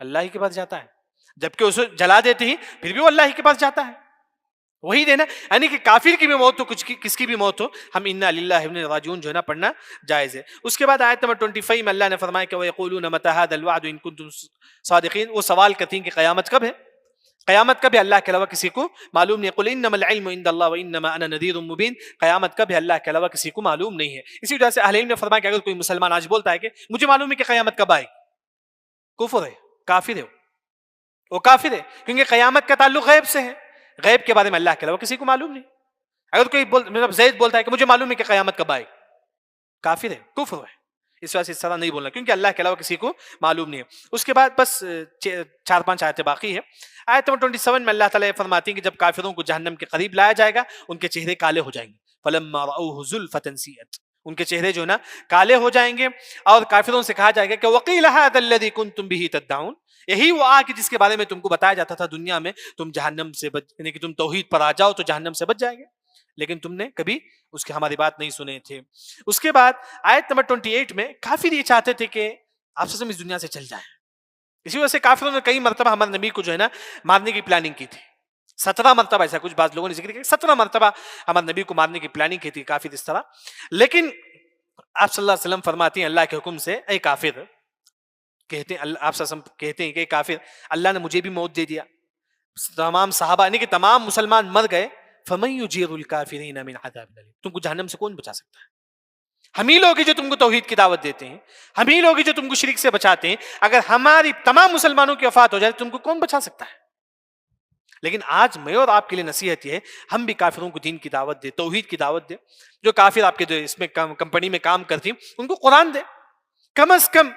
اللہ ہی کے پاس جاتا ہے. جبکہ اسے جلا دیتے ہی پھر بھی وہ اللہ ہی کے پاس جاتا ہے. وہی دینا، یعنی کہ کافر کی بھی موت ہو، کس کی بھی موت ہو، ہم انا للہ و انا الیہ راجعون جو ہے نا پڑھنا جائز ہے. اس کے بعد آیت نمبر 25 میں اللہ نے فرمایا کہ وَيَقُولُونَ مَتَىٰ هَٰذَا الْوَعْدُ إِن كُنتُمْ صَادِقِينَ. وہ سوال کرتی ہیں کہ قیامت کب ہے؟ قیامت کب ہے؟ اللہ کے علاوہ کسی کو معلوم نہیں. قُلْ إِنَّمَا الْعِلْمُ عِندَ اللَّهِ وَإِنَّمَا أَنَا نَذِيرٌ مُّبِينٌ. قیامت کب ہے اللہ کے علاوہ کسی کو معلوم نہیں ہے. اسی وجہ سے اہل علم نے فرمایا کہ اگر کوئی مسلمان آج بولتا ہے کہ مجھے معلوم ہے کہ قیامت کب آئے، کفر ہے، کافر ہے، وہ کافر ہے، کیونکہ قیامت کا تعلق غیب سے ہے. غیب کے بارے میں اللہ کے علاوہ کسی کو معلوم نہیں. اگر کوئی مطلب زید بولتا ہے کہ مجھے معلوم ہے کہ قیامت کب آئے، کافر ہے، کفر ہے. اس وجہ سے اس طرح نہیں بولنا، کیونکہ اللہ کے علاوہ کسی کو معلوم نہیں ہے. اس کے بعد بس 4-5 آیتیں باقی ہے. آیت نمبر 27 میں اللہ تعالیٰ فرماتے ہیں کہ جب کافروں کو جہنم کے قریب لایا جائے گا ان کے چہرے کالے ہو جائیں گے. فلما رأوه زلفة سیئت، ان کے چہرے جو ہے نا کالے ہو جائیں گے، اور کافروں سے کہا جائے گا کہ وقیل هذا الذی کنتم به تدعون، یہی وہ آگ جس کے بارے میں تم کو بتایا جاتا تھا دنیا میں تم جہنم سے بچ، یعنی کہ تم توحید پر آ جاؤ تو جہنم سے بچ جائے گے، لیکن تم نے کبھی اس کی ہماری بات نہیں سنے تھے. اس کے بعد آیت نمبر 28 میں کافر یہ چاہتے تھے کہ آپ سے اس دنیا سے چل جائیں. اسی وجہ سے کافروں نے کئی مرتبہ ہمارے نبی کو جو ہے نا مارنے کی پلاننگ کی تھی. 17 مرتبہ، ایسا کچھ بعض لوگوں نے ذکر کیا، 17 مرتبہ ہمارے نبی کو مارنے کی پلاننگ کی تھی کافر اس طرح. لیکن آپ صلی اللہ علیہ وسلم فرماتے ہیں اللہ کے حکم سے، اے کافر، کہتے ہیں آپ صلی اللہ علیہ وسلم کہتے ہیں کہ اے کافر، اللہ نے مجھے بھی موت دے دیا، تمام صحابہ یعنی کہ تمام مسلمان مر گئے، فَمَن يُجِيرُ الْكَافِرِينَ مِنْ عَذَابٍ أَلِيمٍ. تم کو جہنم سے کون بچا سکتا ہے؟ ہم ہی لوگ جو تم کو توحید کی دعوت دیتے ہیں، ہم ہی لوگ جو تم کو شرک سے بچاتے ہیں. اگر ہماری تمام مسلمانوں کی وفات ہو جائے تم کو کون بچا سکتا ہے؟ لیکن آج میں اور آپ کے لیے نصیحت یہ ہے، ہم بھی کافروں کو دین کی دعوت دیں، توحید کی دعوت دیں. جو کافر آپ کے جو اس میں کمپنی میں کام کرتی ہیں ان کو قرآن دیں، کم از کم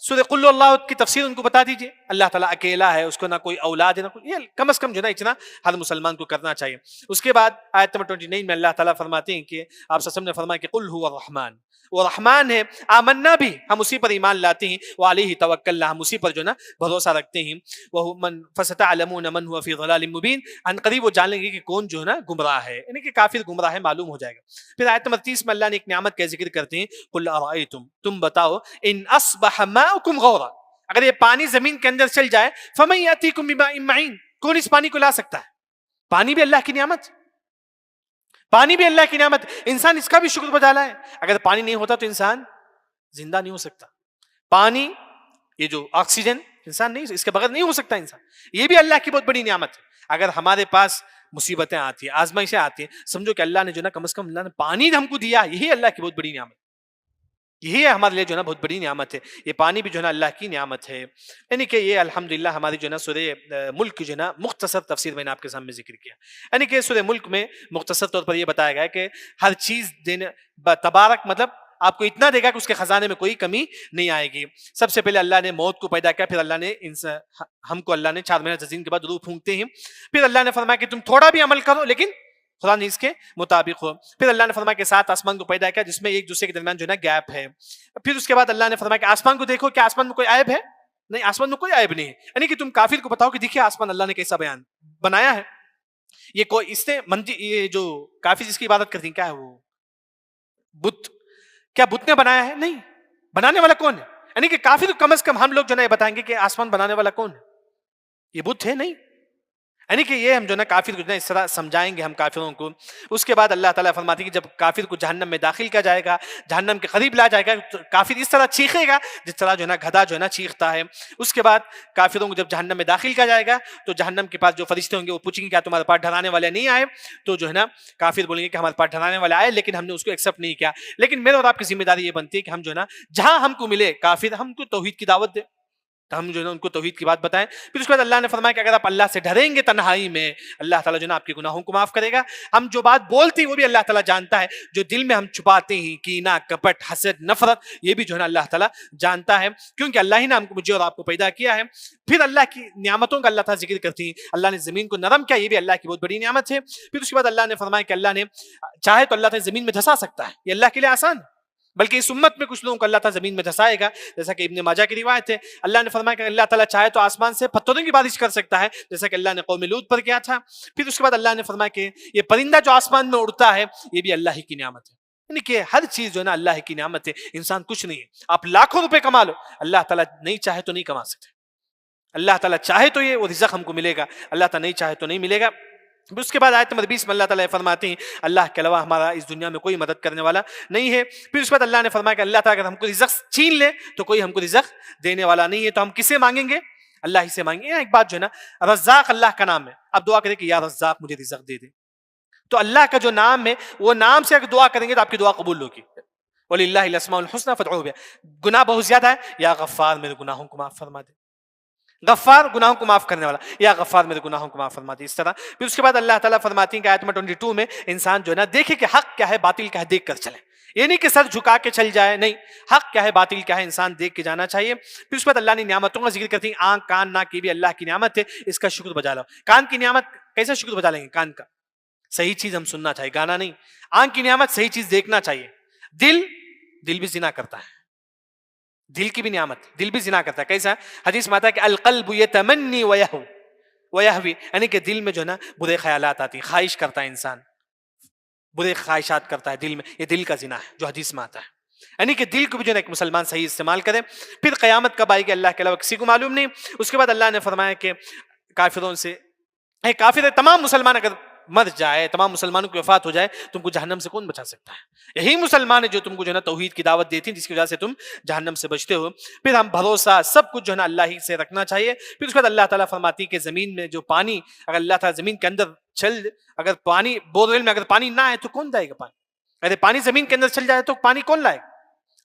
سورہ قل اللہ کی تفسیر ان کو بتا دیجئے. اللہ تعالیٰ اکیلا ہے، اس کو نہ کوئی اولاد ہے نہ کوئی، یہ کم از کم جو ہے نا اتنا ہر مسلمان کو کرنا چاہیے. اس کے بعد آیت نمبر 29 میں اللہ تعالیٰ فرماتے ہیں کہ آپ صلی اللہ علیہ وسلم نے فرمایا کہ قل هو الرحمن، وہ رحمان ہے، آمنا بھی، ہم اسی پر ایمان لاتے ہیں، وعلیہ توکلنا، ہم اسی پر جو ہے نا بھروسہ رکھتے ہیں. وہ من فستعلمون من هو فی ضلال مبین، ان قریب وہ جان لیں گے کہ کون جو ہے نا گمراہ ہے، یعنی کہ کافر گمراہ ہے، معلوم ہو جائے گا. پھر آیت نمبر 30 میں اللہ نے ایک نعمت کا ذکر کرتے ہیں، قل ارائیتم، تم بتاؤ، ان اصبح ماؤکم غورا، اگر یہ پانی زمین کے اندر چل جائے، فمن یاتیکم بماء معین، کون اس پانی کو لا سکتا ہے؟ پانی بھی اللہ کی نعمت، پانی بھی اللہ کی نعمت، انسان اس کا بھی شکر بجا لائے. اگر پانی نہیں ہوتا تو انسان زندہ نہیں ہو سکتا. پانی، یہ جو آکسیجن، انسان نہیں، اس کے بغیر نہیں ہو سکتا انسان. یہ بھی اللہ کی بہت بڑی نعمت ہے. اگر ہمارے پاس مصیبتیں آتی ہیں، آزمائشیں آتی ہیں، سمجھو کہ اللہ نے جو نا کم از کم اللہ نے پانی ہم کو دیا، یہی اللہ کی بہت بڑی نعمت، یہی ہے ہمارے لیے جو ہے نا بہت بڑی نعمت ہے. یہ پانی بھی جو ہے نا اللہ کی نعمت ہے. یعنی کہ یہ الحمدللہ ہماری جو ہے نا سورہ ملک کی جو ہے نا مختصر تفسیر میں نے آپ کے سامنے ذکر کیا. یعنی کہ سورہ ملک میں مختصر طور پر یہ بتایا گیا ہے کہ ہر چیز دینے تبارک، مطلب آپ کو اتنا دے گا کہ اس کے خزانے میں کوئی کمی نہیں آئے گی. سب سے پہلے اللہ نے موت کو پیدا کیا، پھر اللہ نے ہم کو اللہ نے 4 مہینے تزئین کے بعد روح پھونکتے ہیں. پھر اللہ نے فرمایا کہ تم تھوڑا بھی عمل کرو لیکن خدا نے اس کے مطابق ہو. پھر اللہ نے فرمایا کہ 7 آسمان کو پیدا کیا جس میں ایک دوسرے کے درمیان جو ہے نا گیپ ہے. پھر اس کے بعد اللہ نے فرمایا کہ آسمان کو دیکھو، کیا آسمان میں کوئی عیب ہے؟ نہیں، آسمان میں کوئی عیب نہیں ہے. یعنی کہ تم کافر کو بتاؤ کہ دیکھیے آسمان اللہ نے کیسا بنایا ہے. یہ کوئی اس نے یہ جو کافر جس کی عبادت کرتی ہیں، کیا ہے وہ بت، کیا بت نے بنایا ہے؟ نہیں، بنانے والا کون ہے؟ یعنی کہ کافر کم از کم ہم لوگ جو ہے نا یہ بتائیں گے کہ آسمان بنانے والا کون ہے؟ یہ بت ہے نہیں. یعنی کہ یہ ہم جو نا کافر کو جو نا اس طرح سمجھائیں گے ہم کافروں کو. اس کے بعد اللہ تعالیٰ فرماتے ہیں کہ جب کافر کو جہنم میں داخل کیا جائے گا, جہنم کے قریب لا جائے گا, تو کافر اس طرح چیخے گا جس طرح جو ہے نا گدھا جو ہے نا چیختا ہے. اس کے بعد کافروں کو جب جہنم میں داخل کیا جائے گا تو جہنم کے پاس جو فرشتے ہوں گے وہ پوچھیں گے کیا تمہارے پاس ڈرانے والے نہیں آئے؟ تو جو ہے نا کافر بولیں گے کہ ہمارے پاس ڈرانے والے آئے لیکن ہم نے اس کو ایکسیپٹ نہیں کیا. لیکن میرے اور آپ کی ذمہ داری یہ بنتی ہے کہ ہم جو ہے نا جہاں ہم کو ملے کافر, ہم کو توحید کی دعوت دیں, تو ہم جو ہے نا ان کو توحید کی بات بتائیں. پھر اس کے بعد اللہ نے فرمایا کہ اگر آپ اللہ سے ڈریں گے تنہائی میں, اللہ تعالیٰ جو ہے نا آپ کے گناہوں کو معاف کرے گا. ہم جو بات بولتے ہیں وہ بھی اللہ تعالیٰ جانتا ہے, جو دل میں ہم چھپاتے ہیں کینہ, کپٹ, حسد, نفرت, یہ بھی جو ہے نا اللہ تعالیٰ جانتا ہے, کیونکہ اللہ ہی نے ہم کو, مجھے اور آپ کو پیدا کیا ہے. پھر اللہ کی نعمتوں کا اللہ تعالیٰ ذکر کرتی ہیں. اللہ نے زمین کو نرم کیا, یہ بھی اللہ کی بہت بڑی نعمت ہے. پھر اس کے بعد اللہ نے فرمایا کہ اللہ نے چاہے تو اللہ تعالیٰ زمین میں دھسا سکتا ہے, یہ اللہ کے لیے آسان ہے. بلکہ اس امت میں کچھ لوگوں کو اللہ تعالیٰ زمین میں دھسائے گا, جیسا کہ ابن ماجہ کی روایت ہے. اللہ نے فرمایا کہ اللہ تعالیٰ چاہے تو آسمان سے پتھروں کی بارش کر سکتا ہے, جیسا کہ اللہ نے قوم لوط پر کیا تھا. پھر اس کے بعد اللہ نے فرمایا کہ یہ پرندہ جو آسمان میں اڑتا ہے یہ بھی اللہ ہی کی نعمت ہے. یعنی کہ ہر چیز جو ہے نا اللہ کی نعمت ہے, انسان کچھ نہیں ہے. آپ لاکھوں روپے کما لو, اللہ تعالیٰ نہیں چاہے تو نہیں کما سکتے. اللہ تعالیٰ چاہے تو یہ وہ رزق ہم کو ملے گا, اللہ تعالیٰ نہیں چاہے تو نہیں ملے گا. اس کے بعد آیت نمبر 20 میں اللہ تعالیٰ فرماتے ہیں اللہ کے علاوہ ہمارا اس دنیا میں کوئی مدد کرنے والا نہیں ہے. پھر اس کے بعد اللہ نے فرمایا کہ اللہ تعالیٰ اگر ہم کو رزق چھین لے تو کوئی ہم کو رزق دینے والا نہیں ہے, تو ہم کس سے مانگیں گے؟ اللہ ہی سے مانگیں گے. ایک بات جو ہے نا, رزاق اللہ کا نام ہے. اب دعا کریں کہ یا رزاق مجھے رزق دے دے, تو اللہ کا جو نام ہے وہ نام سے اگر دعا کریں گے تو آپ کی دعا قبول ہوگی. وَلِلَّهِ الْأَسْمَاءُ الْحُسْنَىٰ فَادْعُوهُ بِهَا. گناہ بہت زیادہ ہے, یا غفار میرے گناہوں کو معاف فرما دے. غفار گناہوں کو معاف کرنے والا, یا غفار میرے گناہوں کو معاف فرما دے, اس طرح. پھر اس کے بعد اللہ تعالیٰ فرماتی ہیں کہ آیت نمبر 22 میں انسان جو ہے نا دیکھے کہ حق کیا ہے باطل کیا ہے دیکھ کر چلے. یہ نہیں کہ سر جھکا کے چل جائے, نہیں, حق کیا ہے باطل کیا ہے انسان دیکھ کے جانا چاہیے. پھر اس کے بعد اللہ نے نعمتوں کا ذکر کرتی ہیں. آنکھ, کان, ناک, یہ بھی اللہ کی نعمت ہے, اس کا شکر بجا لو. کان کی نعمت کیسے شکر بجا لیں گے؟ کان کا صحیح چیز ہم سننا چاہیے, گانا نہیں. آنکھ کی نعمت صحیح چیز دیکھنا چاہیے. دل بھی زنا کرتا ہے, دل کی بھی نعمت, دل بھی زنا کرتا ہے. کیسا؟ حدیث میں آتا ہے کہ القلب یتمنی ویہوی, یعنی کہ دل میں جو ہے نا برے خیالات آتی ہیں, خواہش کرتا ہے انسان, برے خواہشات کرتا ہے دل میں, یہ دل کا زنا ہے جو حدیث میں آتا ہے. یعنی کہ دل کو بھی جو ہے ایک مسلمان صحیح استعمال کرے. پھر قیامت کب آئے گی اللہ کے علاوہ کسی کو معلوم نہیں. اس کے بعد اللہ نے فرمایا کہ کافروں سے, کافر تمام مسلمان اگر مر جائے, تمام مسلمانوں کی وفات ہو جائے, تم کو جہنم سے کون بچا سکتا ہے؟ یہی مسلمان ہے جو تم کو جو ہے نا توحید کی دعوت دیتی ہیں, جس کی وجہ سے تم جہنم سے بچتے ہو. پھر ہم بھروسہ سب کچھ جو ہے نا اللہ ہی سے رکھنا چاہیے. پھر اس کے بعد اللہ تعالیٰ فرماتی کہ زمین میں جو پانی, اگر اللہ تعالیٰ زمین کے اندر اگر پانی, بورویل میں اگر پانی نہ آئے تو کون لائے گا پانی؟ اگر پانی زمین کے اندر چل جائے تو پانی کون لائے گا؟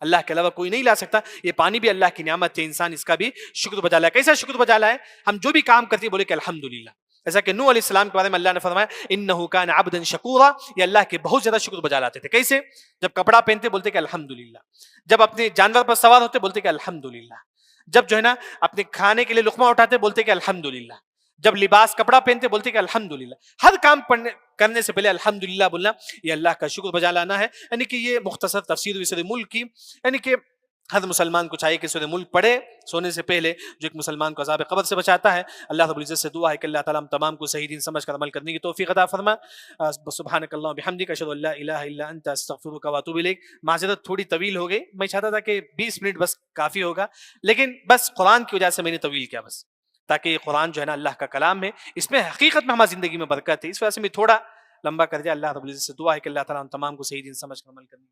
اللہ کے علاوہ کوئی نہیں لا سکتا. یہ پانی بھی اللہ کی نعمت ہے, انسان اس کا بھی شکر بجا لائے. کیسا شکر بجا لائے؟ ہم جو بھی کام کرتے ہیں بولے کہ الحمدللہ. ایسا کہ نوح علیہ السلام کے بارے میں اللہ نے فرمایا انہ کان عبدا شکورا, یہ اللہ کے بہت زیادہ شکر بجا لاتے تھے. کیسے؟ جب کپڑا پہنتے بولتے کہ الحمدللہ, جب اپنے جانور پر سوار ہوتے بولتے کہ الحمدللہ, جب جو ہے نا اپنے کھانے کے لیے لقمہ اٹھاتے بولتے کہ الحمدللہ, جب لباس کپڑا پہنتے بولتے کہ الحمدللہ. ہر کام کرنے سے پہلے الحمدللہ بولنا یہ اللہ کا شکر بجا لانا ہے. یعنی کہ یہ مختصر تفسیر ہوئی سورہ ملک کی. یعنی کہ ہر مسلمان کو چاہیے کہ سورہ ملک پڑھے سونے سے پہلے, جو ایک مسلمان کو عذاب قبر سے بچاتا ہے. اللہ رب العزت سے دعا ہے کہ اللہ تعالیٰ ہم تمام کو صحیح دین سمجھ کر عمل کرنے کی توفیق عطا فرما. سبحانک اللہم بحمدک اشہد ان لا الہ الا انت استغفرک واتوب الیک. معذرت تھوڑی طویل ہو گئی, میں چاہتا تھا کہ 20 منٹ بس کافی ہوگا, لیکن بس قرآن کی وجہ سے میں نے طویل کیا, بس تاکہ یہ قرآن جو ہے نا اللہ کا کلام ہے, اس میں حقیقت میں ہماری زندگی میں برکت ہے. اس وجہ سے میں تھوڑا لمبا کر دیا. اللہ رب العزت سے دعا ہے کہ اللہ تعالیٰ ہم تمام کو صحیح دین سمجھ کر عمل کرنے